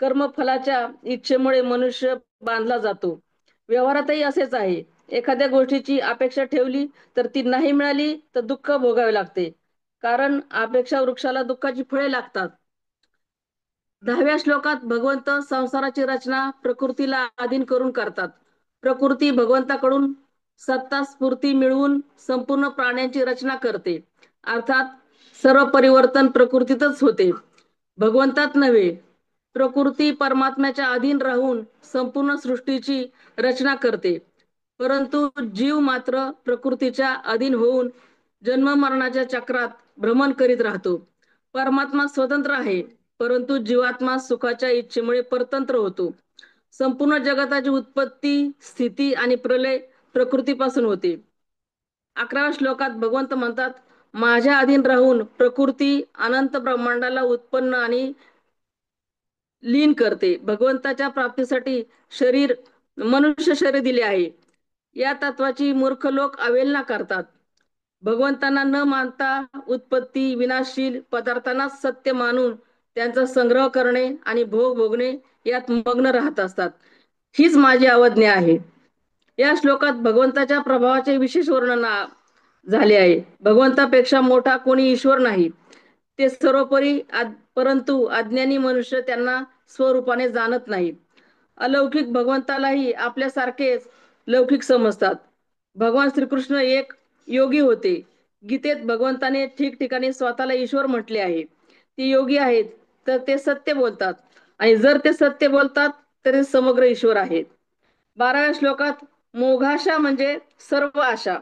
कर्मफलाच्या इच्छेमुळे मनुष्य बांधला जातो. व्यवहारातही असेच आहे. एखाद्या गोष्टीची अपेक्षा ठेवली तर ती नाही मिळाली तर दुःख भोगावे लागते, कारण अपेक्षा वृक्षाला दुःखाची फळे लागतात. 10व्या श्लोकात भगवंत संसाराची रचना प्रकृतीला अधीन करून करतात. प्रकृती भगवंताकडून सत्ता स्फूर्ती मिळवून संपूर्ण प्राण्यांची रचना करते. अर्थात सर्व परिवर्तन प्रकृतीतच होते, भगवंतात नव्हे. प्रकृती परमात्म्याच्या अधीन राहून संपूर्ण सृष्टीची रचना करते, परंतु जीव मात्र प्रकृतीच्या अधीन होऊन जन्म मरणाच्या चक्रात भ्रमण करीत राहतो. परमात्मा स्वतंत्र आहे, परंतु जीवात्मा सुखाच्या इच्छेमुळे परतंत्र होतो. संपूर्ण जगताची उत्पत्ती, स्थिती आणि प्रलय प्रकृतीपासून होते. 11व्या श्लोकात भगवंत म्हणतात, माझ्या अधीन राहून प्रकृती अनंत ब्रह्मांडाला उत्पन्न आणि लीन करते. भगवंताच्या प्राप्तीसाठी मनुष्य शरीर दिले आहे. या तत्वाची मूर्ख लोक अवहेलना करतात. भगवंतांना न मानता उत्पत्ती विनाशशील पदार्थांनाच सत्य मानून त्यांचा संग्रह करणे आणि भोग भोगणे यात मग्न राहत असतात. हीच माझी अवज्ञा आहे. या श्लोकात भगवंताच्या प्रभावाचे विशेष वर्णन झाले आहे. भगवंतापेक्षा मोठा कोणी ईश्वर नाही. ते सर्वोपरी, परंतु अज्ञानी मनुष्य त्यांना स्वरूपाने जाणत नाही. अलौकिक भगवंतालाही आपल्यासारखेच लौकिक समजतात. भगवान श्रीकृष्ण एक योगी होते. गीतेत भगवंताने ठिकठिकाणी स्वतःला ईश्वर म्हटले आहे. ते योगी आहेत तर ते सत्य बोलतात, आणि जर ते सत्य बोलतात तर ते समग्र ईश्वर आहेत. 12व्या श्लोकात मोघाशा म्हणजे सर्व आशा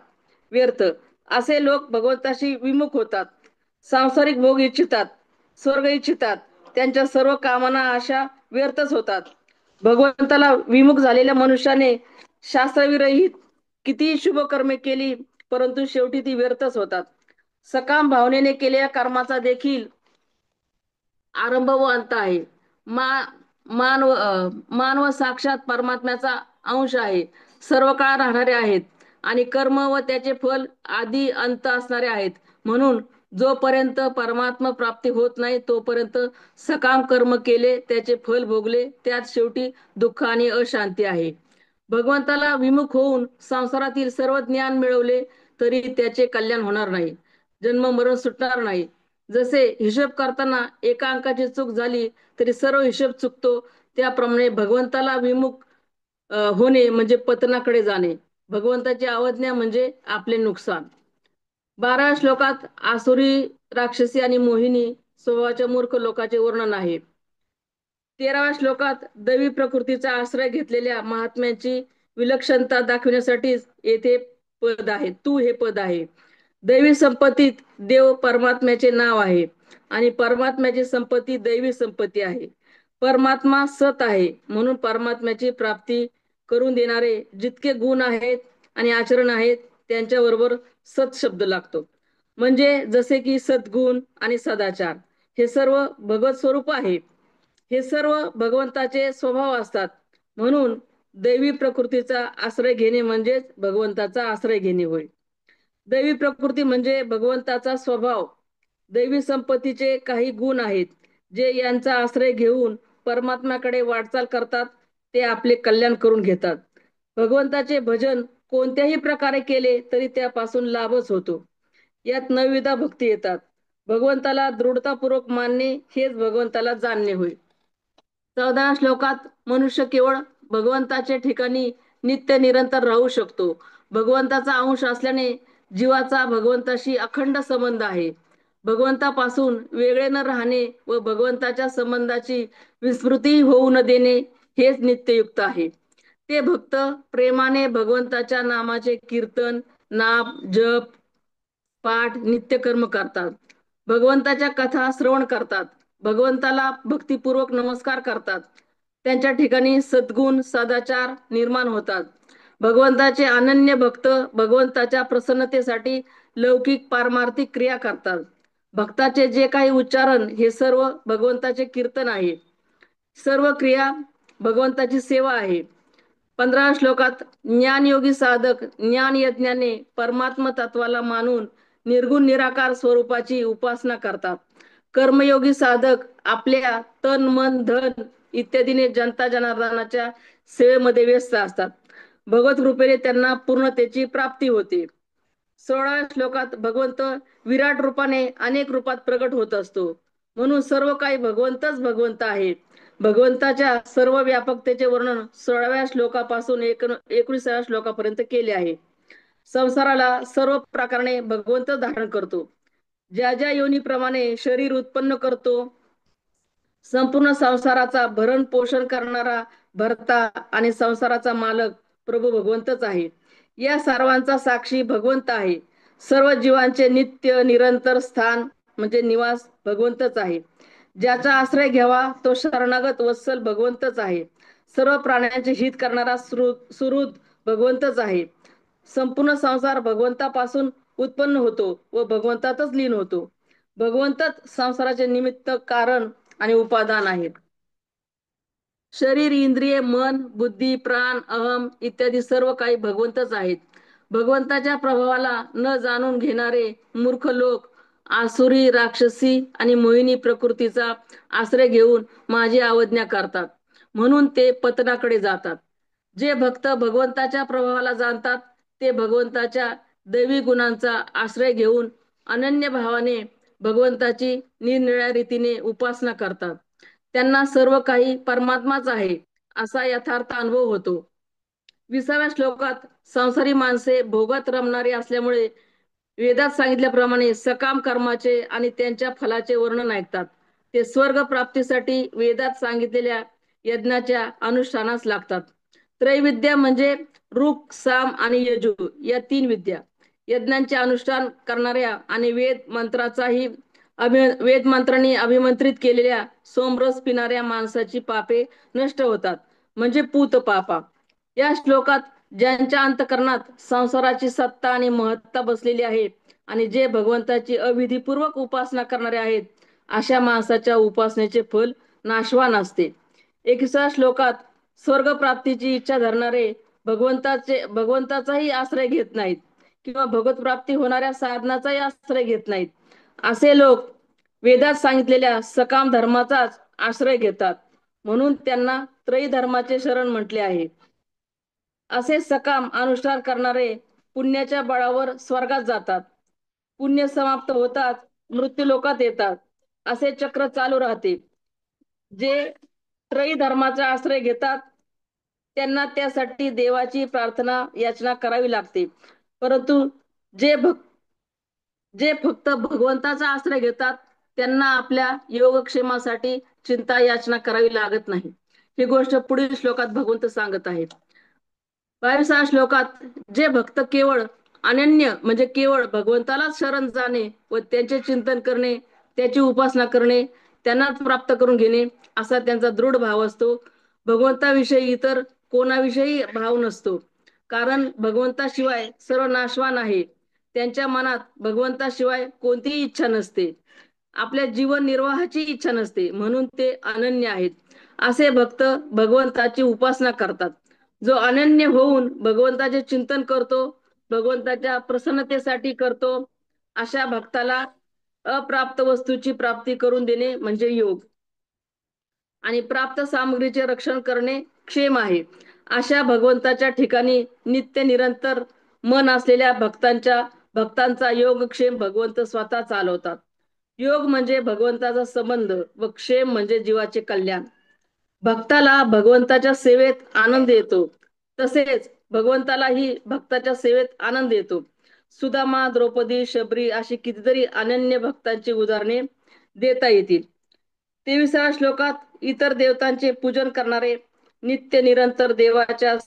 व्यर्थ असे लोक भगवंताशी विमुख होतात. सांसारिक भोग इच्छितात, स्वर्ग इच्छितात, त्यांच्या सर्व कामना आशा व्यर्थच होतात. भगवंताला विमुख झालेल्या मनुष्याने शास्त्रविरहित कितीही शुभ कर्मे केली, परंतु शेवटी ती व्यर्थच होतात. सकाम भावनेने केलेल्या कर्माचा देखील आरंभ व अंत आहे. मानव साक्षात परमात्म्याचा अंश आहे, सर्व काळ राहणारे आहेत, आणि कर्म व त्याचे फल आदी अंत असणारे आहेत. म्हणून जोपर्यंत परमात्मा प्राप्ती होत नाही तोपर्यंत सकाम कर्म केले, त्याचे फल भोगले, त्यात शेवटी दुःख आणि अशांती आहे. भगवंताला विमुख होऊन संसारातील सर्व ज्ञान मिळवले तरी त्याचे कल्याण होणार नाही, जन्म मरण सुटणार नाही. जसे हिशोब करताना एका अंकाची चूक झाली तरी सर्व हिशोब चुकतो, त्याप्रमाणे भगवंताला विमुख होणे म्हणजे पतनाकडे जाणे. भगवंताची अवज्ञा म्हणजे आपले नुकसान. 12व्या श्लोकात आसुरी, राक्षसी आणि मोहिनी स्वभावाच्या मूर्ख लोकांचे वर्णन आहे. 13व्या श्लोकात दैवी प्रकृतीचा आश्रय घेतलेल्या महात्म्यांची विलक्षणता दाखवण्यासाठी येथे पद आहे, तू हे पद आहे. दैवी संपत्तीत देव परमात्म्याचे नाव आहे आणि परमात्म्याची संपत्ती दैवी संपत्ती आहे. परमात्मा सत आहे, म्हणून परमात्म्याची प्राप्ती करून देणारे जितके गुण आहेत आणि आचरण आहेत त्यांच्याबरोबर सत शब्द लागतो. म्हणजे जसे की सद्गुण आणि सदाचार हे सर्व भगवत स्वरूप आहे. हे सर्व भगवंताचे स्वभाव असतात. म्हणून दैवी प्रकृतीचा आश्रय घेणे म्हणजेच भगवंताचा आश्रय घेणे होय. दैवी प्रकृती म्हणजे भगवंताचा स्वभाव. दैवी संपत्तीचे काही गुण आहेत जे यांचा आश्रय घेऊन परमात्म्याकडे वाटचाल करतात, ते आपले कल्याण करून घेतात. भगवंताचे भजन कोणत्याही प्रकारे केले तरी त्यापासून लाभच होतो. यात नवविधा भक्ती येतात. भगवंताला दृढतापूर्वक मानणे हेच भगवंताला जाणणे होय. 14 श्लोकात मनुष्य केवळ भगवंताच्या ठिकाणी नित्य निरंतर राहू शकतो. भगवंताचा अंश असल्याने जीवाचा भगवंताशी अखंड संबंध आहे. भगवंतापासून वेगळे न राहणे व भगवंताच्या संबंधाची विस्मृती होऊ न देणे हेच नित्ययुक्त आहे. ते भक्त प्रेमाने भगवंताच्या नामाचे कीर्तन, नाम, जप, पाठ, नित्यकर्म करतात. भगवंताच्या कथा श्रवण करतात. भगवंताला भक्तिपूर्वक नमस्कार करतात. त्यांच्या ठिकाणी सद्गुण, सदाचार निर्माण होतात. भगवंताचे अनन्य भक्त भगवंताच्या प्रसन्नतेसाठी लौकिक पारमार्थिक क्रिया करतात. भक्ताचे जे काही उच्चारण हे सर्व भगवंताचे कीर्तन आहे. सर्व क्रिया भगवंताची सेवा आहे. 15 श्लोकात ज्ञानयोगी साधक ज्ञान यज्ञाने परमात्म तत्वाला मानून निर्गुण निराकार स्वरूपाची उपासना करतात. कर्मयोगी साधक आपल्या तन, मन, धन इत्यादीने जनता जनार्दनाच्या सेवेमध्ये व्यस्त असतात. भगवत कृपेने त्यांना पूर्णतेची प्राप्ती होते. 16 श्लोकात भगवंत विराट रूपाने अनेक रूपात प्रगट होत असतो. म्हणून सर्व काही भगवंतच भगवंत आहे. भगवंताच्या सर्व व्यापकतेचे वर्णन 16व्या श्लोकापासून 19व्या श्लोकापर्यंत केले आहे. संसाराला सर्व प्रकारे भगवंत धारण करतो. ज्या ज्या योनीप्रमाणे शरीर उत्पन्न करतो, संपूर्ण संसाराचा भरण पोषण करणारा भरता आणि संसाराचा मालक प्रभू भगवंतच आहे. या सर्वांचा साक्षी भगवंत आहे. सर्व जीवांचे नित्य निरंतर स्थान म्हणजे निवास भगवंतच आहे. ज्याचा आश्रय घ्यावा तो शरणागत वत्सल भगवंतच आहे. सर्व प्राण्यांचे हित करणारा सुहृद भगवंतच आहे. संपूर्ण संसार भगवंतापासून उत्पन्न होतो व भगवंतातच लीन होतो. भगवंतच संसाराचे निमित्त, कारण आणि उपादान आहेत. शरीर, इंद्रिय, मन, बुद्धी, प्राण, अहम इत्यादी सर्व काही भगवंतच आहेत. भगवंताच्या प्रभावाला न जाणून घेणारे मूर्ख लोक आसुरी, राक्षसी आणि मोहिनी प्रकृतीचा आश्रय घेऊन माझी अवज्ञा करतात, म्हणून ते पतनाकडे जातात. जे भक्त भगवंताच्या प्रभावाला जाणतात ते भगवंताच्या दैवी गुणांचा आश्रय घेऊन अनन्य भावाने भगवंताची निरनिराळ्या रीतीने उपासना करतात. त्यांना सर्व काही परमात्माच आहे असा यथार्थ अनुभव होतो. 20व्या श्लोकात संसारी माणसे भोगात रमणारी असल्यामुळे वेदात सांगितल्याप्रमाणे सकाम कर्माचे आणि त्यांच्या फलाचे वर्णन ऐकतात. ते स्वर्ग प्राप्तीसाठी वेदात सांगितलेल्या यज्ञाच्या अनुष्ठानास लागतात. त्रैविद्या म्हणजे ऋक, साम आणि यजु या 3 विद्या. यज्ञांचे अनुष्ठान करणाऱ्या आणि वेद मंत्रांनी अभिमंत्रित केलेल्या सोमरस पिणाऱ्या माणसाची पापे नष्ट होतात, म्हणजे पूत पापा. या श्लोकात ज्यांच्या अंतकरणात संसाराची सत्ता आणि महत्ता बसलेली आहे आणि जे भगवंताची अविधीपूर्वक उपासना करणारे आहेत, अशा माणसाच्या उपासनेचे फल नाशवान असते. 21व्या श्लोकात स्वर्ग प्राप्तीची इच्छा धरणारे भगवंताचाही आश्रय घेत नाहीत किंवा भगवत प्राप्ती होणाऱ्या साधनाचाही आश्रय घेत नाहीत. असे लोक वेदात सांगितलेल्या सकाम धर्माचाच आश्रय घेतात, म्हणून त्यांना त्रयी धर्माचे शरण म्हटले आहे. असे सकाम अनुष्ठान करणारे पुण्याच्या बळावर स्वर्गात जातात. पुण्य समाप्त होताच मृत्यू लोकात येतात. असे चक्र चालू राहते. जे त्रयी धर्माचा आश्रय घेतात त्यांना त्यासाठी देवाची प्रार्थना याचना करावी लागते. परंतु जे फक्त भगवंताचा आश्रय घेतात त्यांना आपल्या योगक्षेमासाठी चिंता याचना करावी लागत नाही. ही गोष्ट पुढील श्लोकात भगवंत सांगत आहेत. 22व्या श्लोकात जे भक्त केवळ अनन्य म्हणजे केवळ भगवंतालाच शरण जाणे व त्यांचे चिंतन करणे, त्याची उपासना करणे, त्यांनाच प्राप्त करून घेणे असा त्यांचा दृढ भाव असतो. भगवंताविषयी इतर कोणाविषयी भाव नसतो, कारण भगवंताशिवाय सर्व नाशवान आहे. त्यांच्या मनात भगवंताशिवाय कोणतीही इच्छा नसते, आपल्या जीवन निर्वाहाची इच्छा नसते, म्हणून ते अनन्य आहेत. असे भक्त भगवंताची उपासना करतात. जो अनन्य होऊन भगवंताचे चिंतन करतो, भगवंताच्या प्रसन्नतेसाठी करतो, अशा भक्ताला अप्राप्त वस्तूची प्राप्ती करून देणे म्हणजे योग आणि प्राप्त सामग्रीचे रक्षण करणे क्षेम आहे. अशा भगवंताच्या ठिकाणी नित्य निरंतर मन असलेल्या भक्तांचा योगक्षेम भगवंत स्वतः चालवतात. योग म्हणजे भगवंताचा संबंध व क्षेम म्हणजे जीवाचे कल्याण. भक्ताला भगवंताच्या सेवेत आनंद येतो, तसेच भगवंतालाही भक्ताच्या सेवेत आनंद येतो. सुदामा, द्रौपदी, शबरी अशी कितीतरी अनन्य भक्तांची उदाहरणे देता येतील. 23व्या श्लोकात इतर देवतांचे पूजन करणारे नित्य निरंतर देवाच्या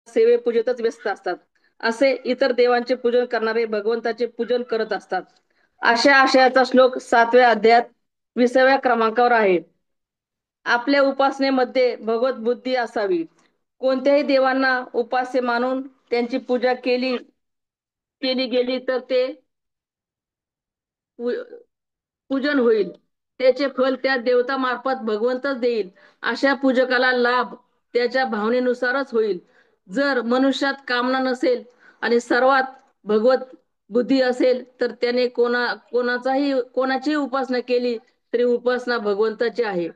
सेवेपूजेतच व्यस्त असतात. असे इतर देवांचे पूजन करणारे भगवंताचे पूजन करत असतात. अशा आशयाचा श्लोक 7व्या अध्यायात 20व्या क्रमांकावर आहे. आपल्या उपासनेमध्ये भगवत बुद्धी असावी. कोणत्याही देवांना उपास्य मानून त्यांची पूजा केली गेली तर ते पूजन होईल. त्याचे फल त्या देवतामार्फत भगवंतच देईल. अशा पूजकाला लाभ त्याच्या भावनेनुसारच होईल. जर मनुष्यात कामना नसेल आणि सर्वात भगवत बुद्धी असेल तर त्याने कोणाचीही उपासना केली तरी उपासना भगवंताची आहे.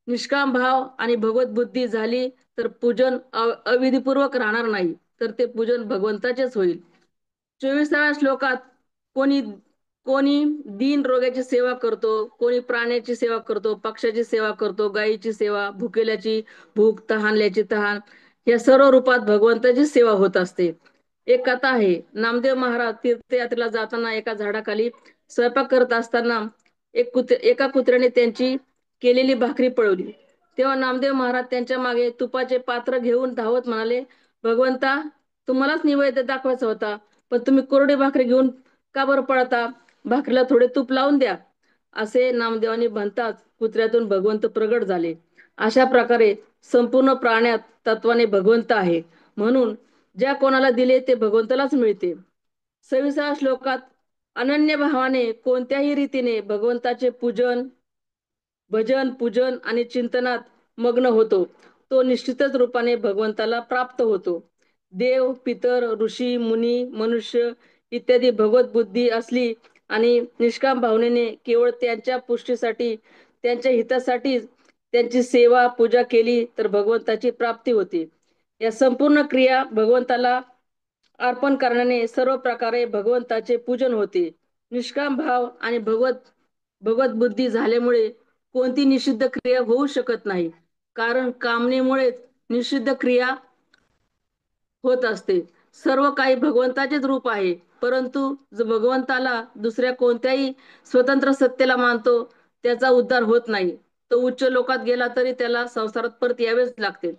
निष्काम भाव आणि भगवत बुद्धी झाली तर पूजन अविधीपूर्वक राहणार नाही, तर ते पूजन भगवंताचेच होईल. 24व्या श्लोकात कोणी कोणी दीन रोग्याची सेवा करतो, कोणी प्राण्याची सेवा करतो, पक्षाची सेवा करतो, गायीची सेवा, भुकेल्याची भूक, तहानल्याची तहान, या सर्व रूपात भगवंताची सेवा होत असते. एक कथा आहे. नामदेव महाराज तीर्थयात्रेला जाताना एका झाडाखाली स्वयंपाक करत असताना एका कुत्र्याने त्यांची केलेली भाकरी पळवली. तेव्हा नामदेव महाराज त्यांच्या मागे तुपाचे पात्र घेऊन धावत म्हणाले, भगवंता, तुम्हालाच नैवेद्य दाखवायचा होता, पण तुम्ही कोरडी भाकरी घेऊन का बरं पळता? भाकरीला थोडे तूप लावून द्या. असे नामदेवांनी म्हणताच कुत्र्यातून भगवंत प्रगट झाले. अशा प्रकारे संपूर्ण प्राण्यात तत्वाने भगवंत आहे, म्हणून ज्या कोणाला दिले ते भगवंतालाच मिळते. 26व्या श्लोकात अनन्य भावाने कोणत्याही रीतीने भगवंताचे भजन, पूजन आणि चिंतनात मग्न होतो, तो निश्चितच रूपाने भगवंताला प्राप्त होतो. देव, पितर, ऋषी, मुनी, मनुष्य इत्यादी भगवत बुद्धी असली आणि निष्काम भावनेने केवळ त्यांच्या पुष्टीसाठी, त्यांच्या हितासाठीच त्यांची सेवा पूजा केली तर भगवंताची प्राप्ती होते. या संपूर्ण क्रिया भगवंताला अर्पण करण्याने सर्व प्रकारे भगवंताचे पूजन होते. निष्काम भाव आणि भगवत बुद्धी झाल्यामुळे कोणती निषिद्ध क्रिया होऊ शकत नाही, कारण कामनेमुळेच निषिद्ध क्रिया होत असते. सर्व काही भगवंताचेच रूप आहे, परंतु जो भगवंताला दुसऱ्या कोणत्याही स्वतंत्र सत्तेला मानतो त्याचा उद्धार होत नाही. तो उच्च लोकात गेला तरी त्याला संसारात परत यावेच लागते.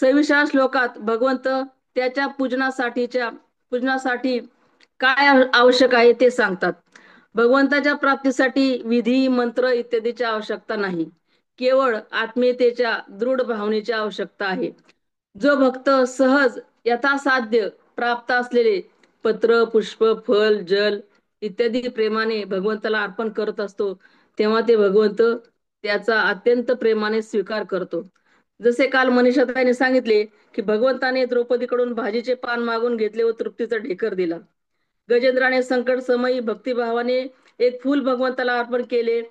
26व्या श्लोकात भगवंत त्याच्या पूजनासाठी काय आवश्यक आहे ते सांगतात. भगवंताच्या प्राप्तीसाठी विधी, मंत्र इत्यादीची आवश्यकता नाही, केवळ आत्मीयतेच्या दृढ भावनेची आवश्यकता आहे. जो भक्त सहज यथासाध्य प्राप्त असलेले पत्र, पुष्प, फल, जल इत्यादी प्रेमाने भगवंताला अर्पण करत असतो, तेव्हा ते भगवंत त्याचा अत्यंत प्रेमाने स्वीकार करतो. जसे काल मनीषाताईने सांगितले की भगवंताने द्रौपदीकडून भाजीचे पान मागून घेतले व तृप्तीचा ढेकर दिला. गजेंद्राने संकट समयी भक्तिभावाने एक फूल भगवंताला अर्पण केले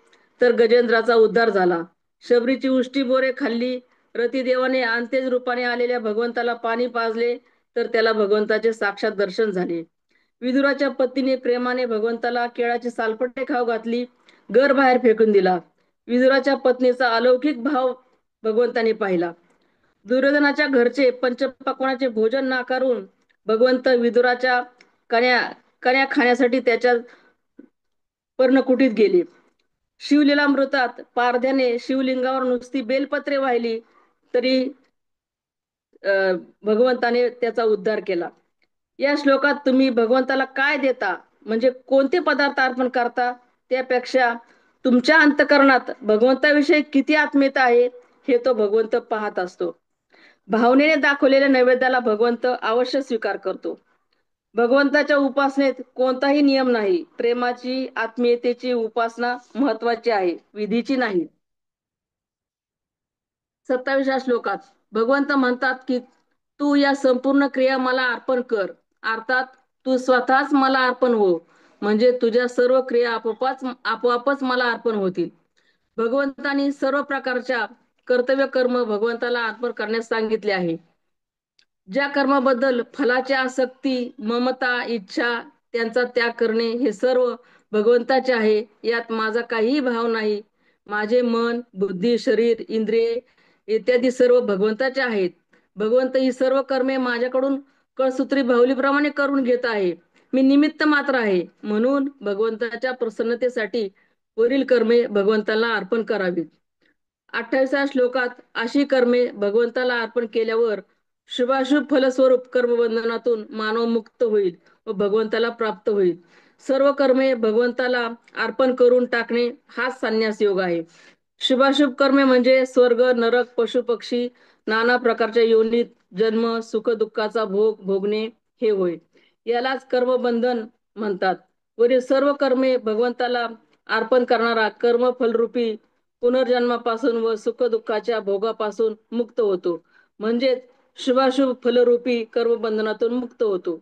तर गजेंद्राचा उद्धार झाला. शबरीची उष्टी बोरे खाल्ली, रतिदेवाने अंत्यज रूपाने आलेल्या भगवंताला पाणी पाजले तर त्याला भगवंताचे साक्षात दर्शन झाले. विदुराच्या पत्नीने प्रेमाने भगवंताला केळाची सालपट्टे खाऊ घातली, घर बाहेर फेकून दिला. विदुराच्या पत्नीचा अलौकिक भाव भगवंताने पाहिला. दुर्योधनाच्या घरचे पंचपक्वानाचे भोजन नाकारून भगवंत विदुराच्या कण्या खाण्यासाठी त्याच्या पर्णकुटीत गेले. शिवलीलामृतात पारध्याने शिवलिंगावर नुसती बेलपत्रे वाहिली तरी भगवंताने त्याचा उद्धार केला. या श्लोकात तुम्ही भगवंताला काय देता, म्हणजे कोणते पदार्थ अर्पण करता, त्यापेक्षा तुमच्या अंतकरणात भगवंताविषयी किती आत्मीयता आहे हे तो भगवंत पाहत असतो. भावनेने दाखवलेल्या नैवेद्याला भगवंत अवश्य स्वीकार करतो. भगवंताच्या उपासनेत कोणताही नियम नाही. प्रेमाची, आत्मीयतेची उपासना महत्वाची आहे, विधीची नाही. 27व्या श्लोकात भगवंत म्हणतात की तू या संपूर्ण क्रिया मला अर्पण कर, अर्थात तू स्वतःच मला अर्पण हो, म्हणजे तुझ्या सर्व क्रिया आपोआपच मला अर्पण होतील. भगवंतानी सर्व प्रकारच्या कर्तव्य कर्म भगवंताला अर्पण करण्यास सांगितले आहे. ज्या कर्माबद्दल फलाची आसक्ती, ममता, इच्छा त्यांचा त्याग करणे हे सर्व भगवंताचे आहे. यात माझा काहीही भाव नाही. माझे मन, बुद्धी, शरीर, इंद्रिये इत्यादी सर्व भगवंताचे आहेत. भगवंत ही सर्व कर्मे माझ्याकडून कळसूत्री बाहुलीप्रमाणे करून घेत आहे. मी निमित्त मात्र आहे. म्हणून भगवंताच्या प्रसन्नतेसाठी वरील कर्मे भगवंताला अर्पण करावीत. 28व्या श्लोकात अशी कर्मे भगवंताला अर्पण केल्यावर शुभाशुभ फलस्वरूप कर्मबंधनातून मानव मुक्त होईल व भगवंताला प्राप्त होईल. सर्व कर्मे भगवंताला अर्पण करून टाकणे हाच संन्यास योग आहे. शुभाशुभ कर्मे म्हणजे स्वर्ग, नरक, पशु पक्षी नाना प्रकारच्या योनीत जन्म, सुख दुःखाचा भोग भोगणे हे होय. यालाच कर्मबंधन म्हणतात. वरील सर्व कर्मे भगवंताला अर्पण करणारा कर्म फलरूपी पुनर्जन्मापासून व सुख दुःखाच्या भोगापासून मुक्त होतो. म्हणजेच शुभाशुभ फलरूपी कर्मबंधनातून मुक्त होतो,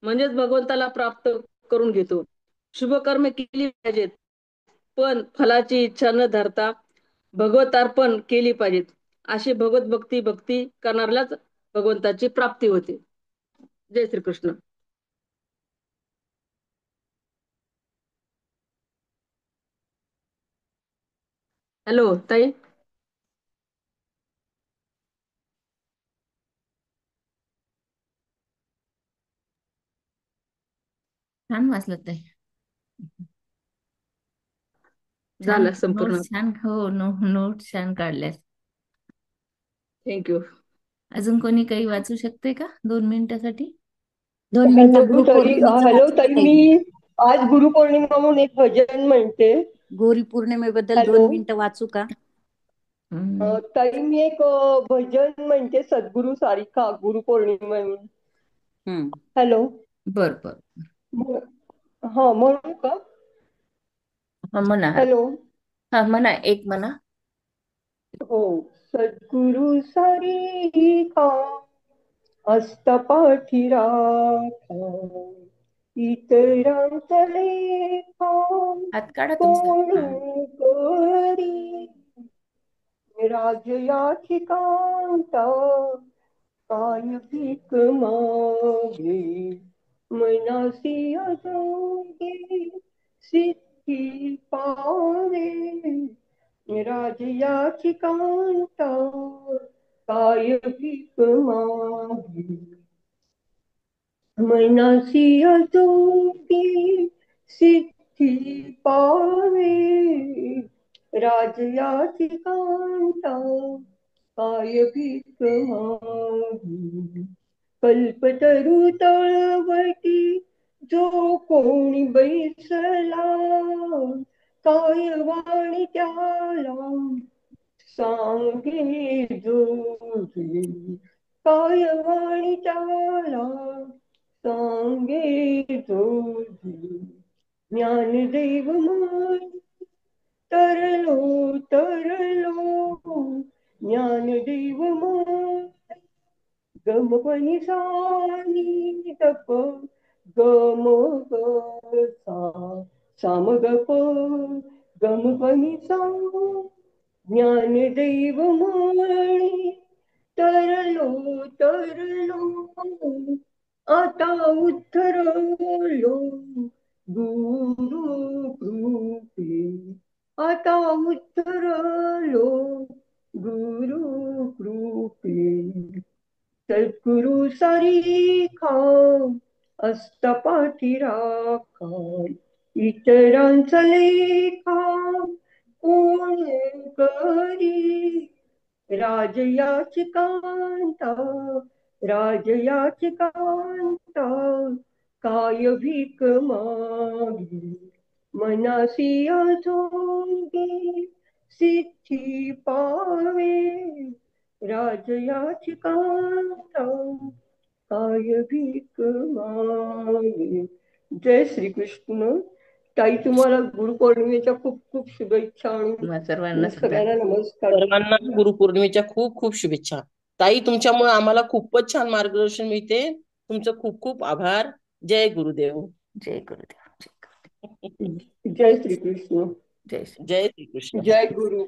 म्हणजेच भगवंताला प्राप्त करून घेतो. शुभ कर्मे केली पाहिजेत, पण फलाची इच्छा न धरता भगवत अर्पण केली पाहिजेत. अशी भक्ती करणाऱ्यालाच भगवंताची प्राप्ती होते. जय श्रीकृष्ण. हॅलो ताई. छान वाचलं ताई. छान झालं संपूर्ण. नोट्स छान, हो नोट्स छान काढल्यास. थँक्यू. अजून कोणी काही वाचू शकते का 2 मिनिटासाठी? 2 मिनिटं गुरुपौर्णिमेचं हॅलो वाचून ताई, ताई. मी आज गुरुपौर्णिमा म्हणून एक भजन म्हणते. गौरी पौर्णिमेबद्दल हॅलो 2 मिनिटं वाचू का? ताई, मी एक भजन म्हणते सद्गुरु सारिका गुरुपौर्णिमा म्हणून. हम्म. हॅलो. बर बर. हा, म्हणू का? हा म्हणा. हॅलो. हा म्हणा, एक म्हणा. हो. सद्गुरु सारिका हस्तपाठी राखा, इतरांचा लेखा हात काढा तुमचा. कोणी करी, राज या ठिकाणता काय भीक मागे, मनासी अजोगी सिद्धी पावे, राज या ठिकाणता काय भीक मागे, मनासी अजोगी सिद्धी पावे, राज या ठिकाणता काय भीक मागे, कल्पतरू तळवटी जो कोणी बैसला, काय वाणी त्याला सांगे जोगी, काय वाणी त्याला सांगे जोगी, ज्ञानदेव मन तरलो तरलो, ज्ञानदेव मन गमपणी सानी तप गम ग सा सामगप गमपणी सा, ज्ञानदेव म्हणी तरलो तरलो, आता उद्धरलो गुरु कृपे, आता उद्धरलो गुरु कृपे, सद्गुरु सारिका हस्तपाठी राखा, इतरांचा लेखा कोण करी राजयाचिकांता राजयाचिकांता काय भीक मागी मनासी अजोगी सिद्धी पावे राजयाचिकांता काय भीक मागे. जय श्रीकृष्ण. ताई, तुम्हाला गुरुपौर्णिमेच्या खूप खूप शुभेच्छा आणि सर्वांना सुद्धा सगळ्यांना नमस्कार. सर्वांना गुरुपौर्णिमेच्या खूप खूप शुभेच्छा. ताई, तुमच्यामुळे आम्हाला खूपच छान मार्गदर्शन मिळते. तुमचं खूप खूप आभार. जय गुरुदेव. जय गुरुदेव. जय गुरुदेव. जय श्रीकृष्ण. जय श्री. जय श्रीकृष्ण. जय गुरु.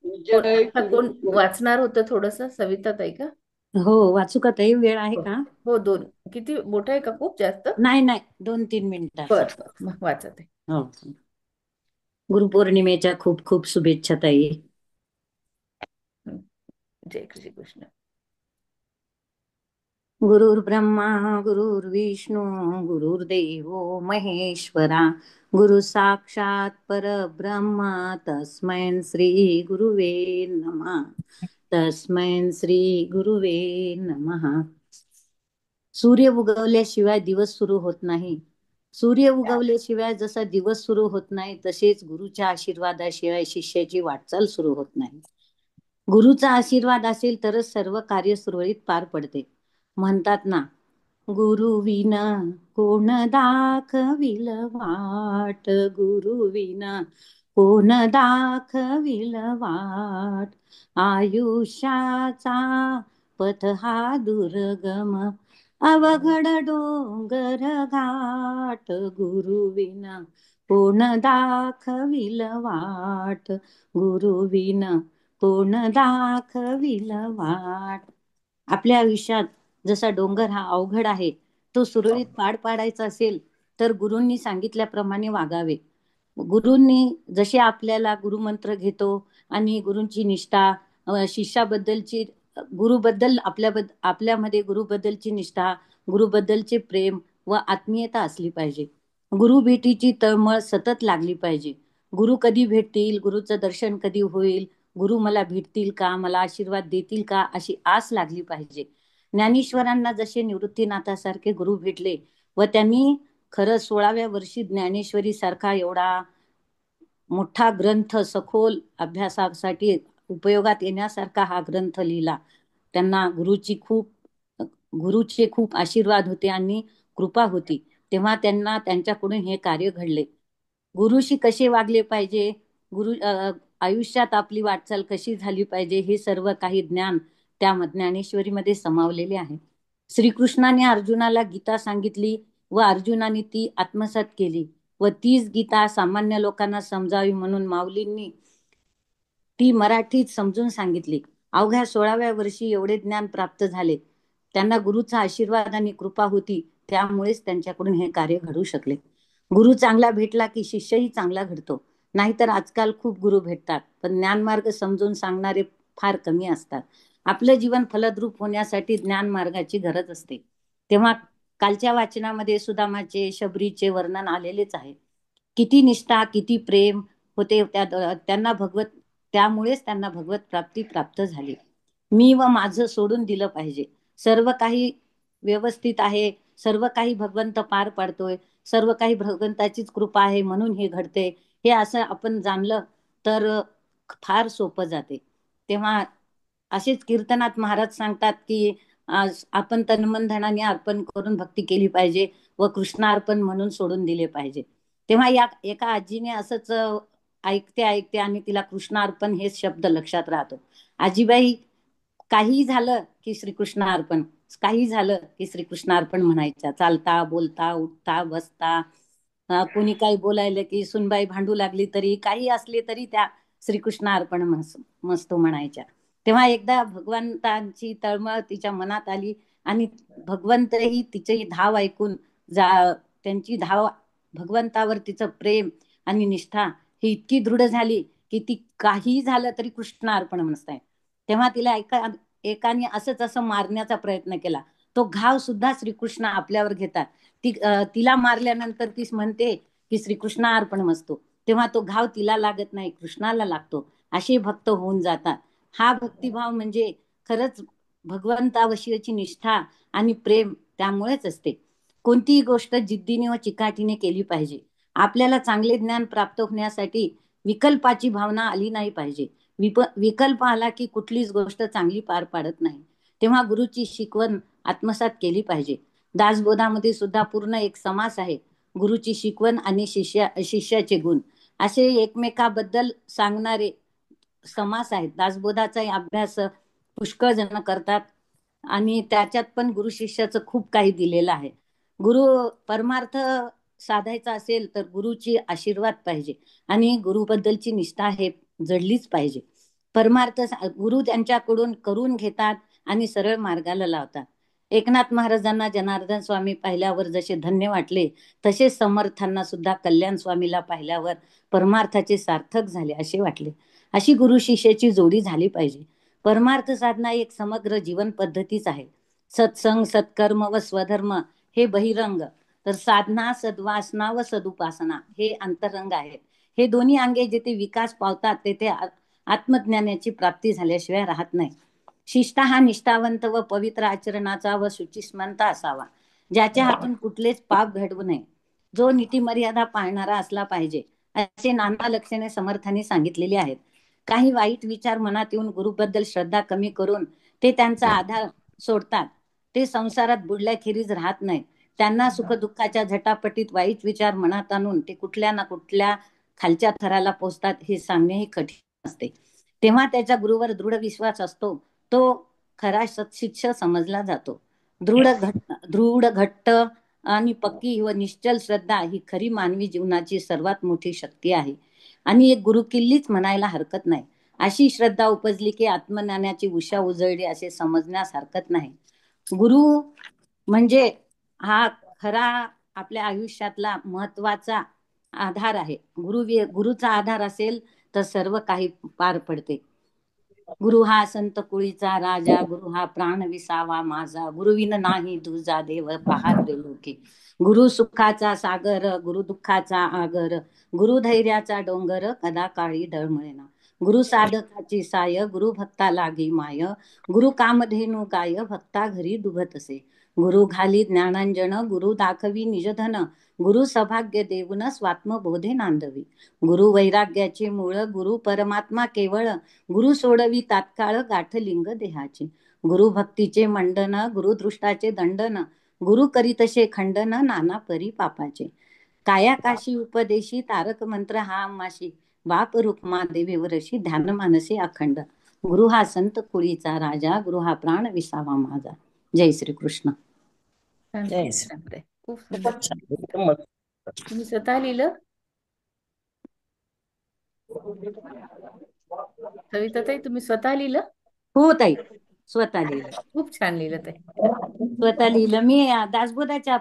जय आता कोण गुरु. वाचणार होतं थोडस? सविता ताई का? हो, वाचू का ताई? वेळ आहे का? हो, दोन. किती मोठं आहे का? खूप जास्त? नाही नाही, 2-3 मिनिटं. बर, मग वाचा ताई. हो. गुरुपौर्णिमेच्या खूप खूप शुभेच्छा ताई. जय श्रीकृष्ण. गुरुर्ब्रह्मा गुरुर्विष्णू गुरुर्देवो महेश्वरा गुरु साक्षात परब्रह्मा तस्मै श्री गुरुवे नमः. तस्मै श्री गुरुवे नमः. सूर्य उगवल्याशिवाय दिवस सुरू होत नाही. सूर्य उगवल्याशिवाय जसा दिवस सुरू होत नाही, तसेच गुरुच्या आशीर्वादाशिवाय शिष्याची वाटचाल सुरू होत नाही. गुरुचा आशीर्वाद असेल तरच सर्व कार्य सुरळीत पार पडते. म्हणतात ना, गुरुविना कोण दाखविल वाट, गुरुविना कोण दाखविल वाट. आयुष्याचा पथ हा दुर्गम अवघड डोंगर घाट, गुरुविना कोण दाखविल वाट, गुरुविना कोण दाखविल वाट. आपल्या आयुष्यात जसा डोंगर हा अवघड आहे, तो सुरळीत पार पाडायचा असेल तर गुरूंनी सांगितल्याप्रमाणे वागावे. गुरूंनी जसे आपल्याला गुरुमंत्र घेतो आणि गुरूंची निष्ठा, शिष्याबद्दलची, गुरुबद्दल आपल्यामध्ये गुरुबद्दलची निष्ठा, गुरुबद्दलचे प्रेम व आत्मीयता असली पाहिजे. गुरु भेटीची तळमळ सतत लागली पाहिजे. गुरु कधी भेटतील, गुरुचं दर्शन कधी होईल, गुरु मला भेटतील का, मला आशीर्वाद देतील का, अशी आस लागली पाहिजे. ज्ञानेश्वरांना जसे निवृत्तीनाथासारखे गुरु भेटले व त्यांनी खरं 16व्या वर्षी ज्ञानेश्वरी सारखा एवढा मोठा ग्रंथ सखोल अभ्यासासाठी उपयोगात येण्यासारखा हा ग्रंथ लिहिला. त्यांना गुरुचे खूप आशीर्वाद होते आणि कृपा होती. तेव्हा त्यांना त्यांच्याकडून हे कार्य घडले. गुरुशी कसे वागले पाहिजे, गुरु आयुष्यात आपली वाटचाल कशी झाली पाहिजे, हे सर्व काही ज्ञान त्या ज्ञानेश्वरीमध्ये समावलेले आहे. श्रीकृष्णाने अर्जुनाला गीता सांगितली व अर्जुनाने ती आत्मसात केली व तीच गीता सामान्य लोकांना समजावी म्हणून माऊलींनी ती मराठीत समजून सांगितली. अवघ्या 16व्या वर्षी एवढे ज्ञान प्राप्त झाले. त्यांना गुरुचा आशीर्वाद आणि कृपा होती, त्यामुळेच त्यांच्याकडून हे कार्य घडू शकले. गुरु चांगला भेटला की शिष्यही चांगला घडतो. नाहीतर आजकाल खूप गुरु भेटतात, पण ज्ञानमार्ग समजून सांगणारे फार कमी असतात. आपलं जीवन फलद्रूप होण्यासाठी ज्ञान मार्गाची गरज असते. तेव्हा कालच्या वाचनामध्ये सुदामाचे, शबरीचे वर्णन आलेलेच आहे. किती निष्ठा, किती प्रेम होते त्यांना त्यामुळेच त्यांना भगवत प्राप्ती प्राप्त झाली. मी व माझं सोडून दिलं पाहिजे. सर्व काही व्यवस्थित आहे, सर्व काही भगवंत पार पाडतोय, सर्व काही भगवंताचीच कृपा आहे म्हणून हे घडते, हे असं आपण जाणलं तर फार सोपं जाते. तेव्हा असेच कीर्तनात महाराज सांगतात की आपण तनमन धनाने अर्पण करून भक्ती केली पाहिजे व कृष्णार्पण म्हणून सोडून दिले पाहिजे. तेव्हा या एका आजीने असंच ऐकते आणि तिला कृष्णार्पण हे शब्द लक्षात राहतो. आजीबाई काही झालं की श्रीकृष्णार्पण, काही झालं की श्रीकृष्णार्पण म्हणायच्या. चालता, बोलता, उठता, बसता, कोणी काही बोलायला की सुनबाई भांडू लागली तरी, काही असले तरी त्या श्रीकृष्णार्पण मस्त म्हणायच्या. तेव्हा एकदा भगवंतांची तळमळ तिच्या मनात आली आणि भगवंतही तिची धाव ऐकून त्यांची धाव, भगवंतावर तिचं प्रेम आणि निष्ठा ही इतकी दृढ झाली की ती काही झालं तरी कृष्णार्पण म्हणताय. तेव्हा तिला एकाने असं मारण्याचा प्रयत्न केला. तो घाव सुद्धा श्रीकृष्ण आपल्यावर घेतात. तिला मारल्यानंतर ती म्हणते की श्रीकृष्णार्पण मस्तू. तेव्हा तो घाव तिला लागत नाही, कृष्णाला लागतो. असे भक्त होऊन जातात. हा भक्तिभाव म्हणजे खरंच भगवंताविषयीची निष्ठा आणि प्रेम त्यामुळेच असते. कोणतीही गोष्ट जिद्दीने व चिकाटीने केली पाहिजे. आपल्याला चांगले ज्ञान प्राप्त होण्यासाठी विकल्पाची भावना आली नाही पाहिजे. विकल्प आला की कुठलीच गोष्ट चांगली पार पाडत नाही. तेव्हा गुरुची शिकवण आत्मसात केली पाहिजे. दासबोधामध्ये सुद्धा पूर्ण एक समास आहे. गुरुची शिकवण आणि शिष्याचे गुण असे एकमेकाबद्दल सांगणारे समास आहेत. दासबोधाचा अभ्यास पुष्कळ जण करतात आणि त्याच्यात पण गुरु शिष्याचं खूप काही दिलेलं आहे. गुरु परमार्थ साधायचा असेल तर गुरुची आशीर्वाद पाहिजे आणि गुरुबद्दलची निष्ठा हे जडलीच पाहिजे. परमार्थ गुरु त्यांच्याकडून करून घेतात आणि सरळ मार्गाला लावतात. एकनाथ महाराजांना जनार्दन स्वामी पाहिल्यावर जसे धन्य वाटले तसे समर्थांना सुद्धा कल्याण स्वामीला पाहिल्यावर परमार्थाचे सार्थक झाले असे वाटले. अशी गुरु शिष्याची जोडी झाली पाहिजे. परमार्थ साधना एक समग्र जीवन पद्धतीच आहे. सत्संग, सत्कर्म व स्वधर्म हे बहिरंग, तर साधना, सद्वासना व सदुपासना हे अंतरंग आहेत. हे दोन्ही अंगे जिथे विकास पावतात तेथे आत्मज्ञानाची प्राप्ती झाल्याशिवाय राहत नाही. शिष्टा हा निष्ठावंत व पवित्र आचरणाचा व शुचिस्मंत असावा, ज्याच्या हातून कुठलेच पाप घडवू नये, जो नीतिमर्यादा पाळणारा असला पाहिजे, असे नाना लक्षणे समर्थांनी सांगितलेली आहेत. काही वाईट विचार मनात येऊन गुरुबद्दल श्रद्धा कमी करून ते त्यांचा आधार सोडतात. ते संसारात बुडल्याखेरीज राहत नाही. त्यांना सुखदुःखाच्या झटापटीत वाईट विचार मनात आणून ते कुठल्या ना कुठल्या खालच्या थराला पोहोचतात हे सांगणेही कठीण असते. तेव्हा त्याच्या गुरुवर दृढ विश्वास असतो तो खरा सत्शिष्य समजला जातो. दृढ घट्ट आणि पक्की व निश्चल श्रद्धा ही खरी मानवी जीवनाची सर्वात मोठी शक्ती आहे आणि एक गुरुकिल्लीच म्हणायला हरकत नाही. अशी श्रद्धा उपजली की आत्मज्ञानाची उषा उजळली असे समजण्यास हरकत नाही. गुरु म्हणजे हा खरा आपल्या आयुष्यातला महत्वाचा आधार आहे. गुरुचा आधार असेल तर सर्व काही पार पडते. गुरु हा संत कुळीचा राजा, गुरु हा प्राण विसावा माझा, गुरुविन नाही तुझा देव पहा त्रिलोकी. गुरु सुखाचा सागर, गुरु दुःखाचा आगर, गुरु धैर्याचा डोंगर कदा काळी डळमळेना. गुरु साधकाची साय, गुरु भक्ता लागी माय, गुरु कामधेनु गाय भक्ता घरी दुभत असे. गुरु घाली ज्ञानांजन, गुरु दाखवी निजधन, गुरु सभाग्य देऊन स्वात्मबोधे नांदवी. गुरु वैराग्याचे मूळ, गुरु परमात्मा केवळ, गुरु सोडवी तात्काळ गाठलिंग देहाचे. गुरु भक्तीचे मंडन, गुरु दृष्टाचे दंडन, गुरु करीतसे खंडन नाना परी पापाचे. काया काशी उपदेशी तारक मंत्र हा आम्हाशी, बाप रुक्मा देवी वरशी ध्यान मानसे अखंड. गुरु हा संत कुळीचा राजा, गुरु हा प्राण विसावा माझा. जय श्री कृष्ण. जय श्री. चांगलंय. खूप सुंदर. खूपच छान, एकदम मस्त. तुम्ही स्वतः लिहिलं? सविताताई तुम्ही स्वतः लिहिलं? हो ताई, स्वतः लिहिलं. खूप छान लिहिलं ताई. स्वतः लिहिलं मी. दासबोधाच्या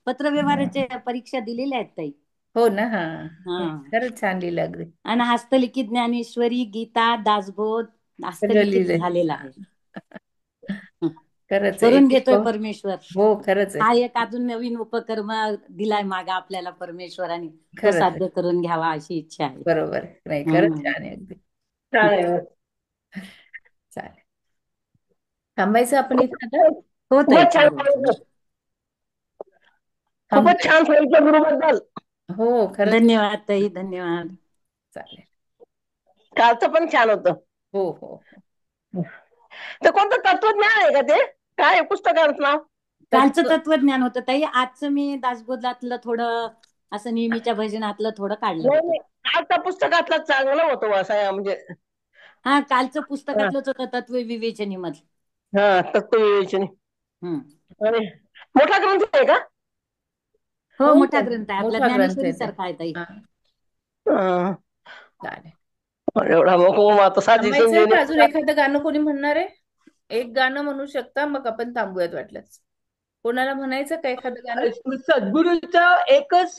पत्रव्यवहाराच्या परीक्षा दिलेल्या आहेत ताई. हो ना. हा हा. खरंच छान लिहिलं अगदी. आणि हस्तलिखित ज्ञानेश्वरी, गीता, दासबोध सगळं हस्तलिखित लिहिलंय. झालेला आहे. खरंच करून एक घेतोय परमेश्वर. हो खरंच हा आहे. एक अजून नवीन उपक्रम दिलाय मागा आपल्याला परमेश्वराने, तो खरंच आहे. साध्य करून घ्यावा अशी इच्छा आहे. बरोबर. नाही खरंच छान आहे अगदी. छान आहे. चालेल. थांबायचं आपण इथं आता? हो ताई, खूपच छान चालेल. सांगितलं. थांबूया. खूपच छान सांगितलं गुरुबद्दल. हो खरंच धन्यवाद ताई, धन्यवाद. चालेल. कालचं पण छान होतं. हो हो. ते कोणतं तत्वज्ञान आहे का ते? काय आहे पुस्तकाचं नाव? कालचं तत्वज्ञान होतं ताई. आजचं मी दासबोधातलं थोडं असं नेहमीच्या भजनातलं थोडं काढलं नाही, होतं. नाही. कालच्या पुस्तकातलं चांगलं होतं असं म्हणजे. हा, कालचं पुस्तकातलंच होतं तत्व विवेचनी मधलं. हा, तत्वविवेचनी. आणि मोठा ग्रंथ आहे का? हो, मोठा ग्रंथ आहे. आपला मोठा ग्रंथ ज्ञानेश्वरी आहे ते. सारखा आहे ताई. हा, हा. चालेल. एवढा मग आता साधी थांबायचंय समजून. का? अजून एखादं गाणं कोणी म्हणणार आहे? एक गाणं म्हणू शकता, मग आपण थांबूयात वाटलंच. कोणाला म्हणायचं का एखादं गाणं? सद्गुरूचं एकच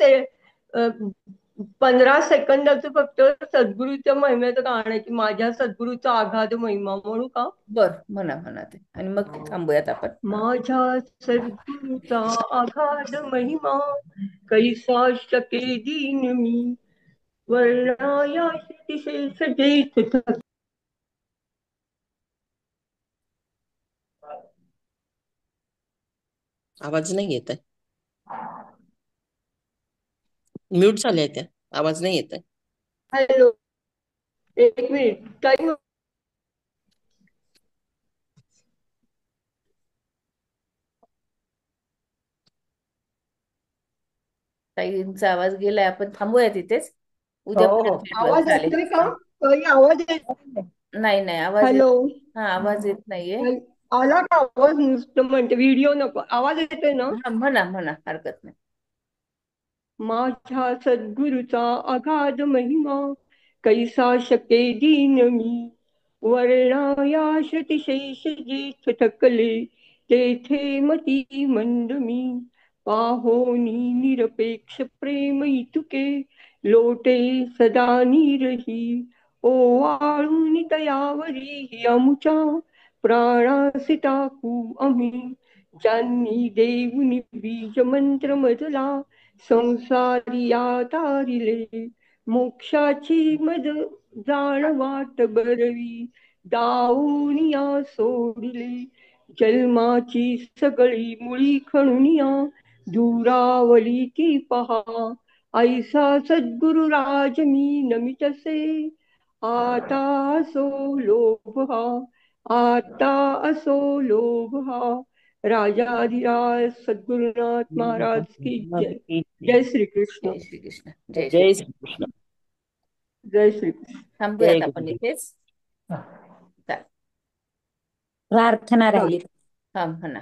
15 सेकंदाचं फक्त सद्गुरूच्या महिम्याचं गाणं आहे की माझ्या सद्गुरूचा आघात महिमा, म्हणू का? बर, म्हणा ते आणि मग थांबूयात आपण. माझ्या सद्गुरूचा आघात महिमा, कैसा शके दीन मी, वर्णायातिशेषजेष्ठ आवाज नाही येत आहे. म्यूट झाल्या त्या. आवाज नाही येत आहे. हॅलो, एक मिनिट ताई. ताईंचा आवाज गेलाय, आपण थांबूया तिथेच. उद्या हो परत हो, भेटूया. आवाज चालेल. येतोय का ताई? आवाज येत नाही नाही, आवाज येत. हॅलो, हा, आवाज येत नाहीये. आला का आवाज? नुसतं म्हणते, व्हिडिओ नको. आवाज येतोय ना? हा, म्हणा म्हणा, हरकत नाही. माझ्या सद्गुरूचा अगाध महिमा कैसा शके दीन मी. वर्णाया श्रुतिशेष जेथ थकले तेथे मती मंद मी. पाहोनी निरपेक्ष प्रेम इतुके लोटे सदा निरही. ओवाळून तयावरी अमुच्या प्राणासी टाकू आम्ही. ज्यांनी देऊनी बीज मंत्र मजला संसारी या तारिले. मोक्षाची मज जाण वाट बरवी दाऊनिया सोडिले. जन्माची सगळी मुळी खणुनिया दुरावली ती पहा. ऐसा सद्गुरु राज मी नमितसे आता असो लोभ हा. आता असो लोभ हा. राजाधिराज सद्गुरुनाथ महाराज की जय. जय श्री कृष्ण. जय श्री कृष्ण. जय श्री जय कृष्ण. श्री कृष्ण. जय श्री कृष्ण. थांबूयात जय आपण गुरुदेव. इथेच. चालेल. प्रार्थना राहिली. हा, म्हणा.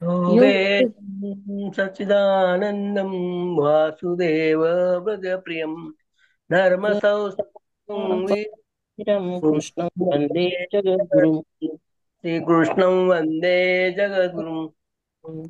योगेशं सच्चिदानन्दं वासुदेव व्रजप्रियं धर्मसंस्थापकं कृष्णं वन्दे जगद्गुरुम्. श्रीकृष्णं वन्दे जगद्गुरुम्.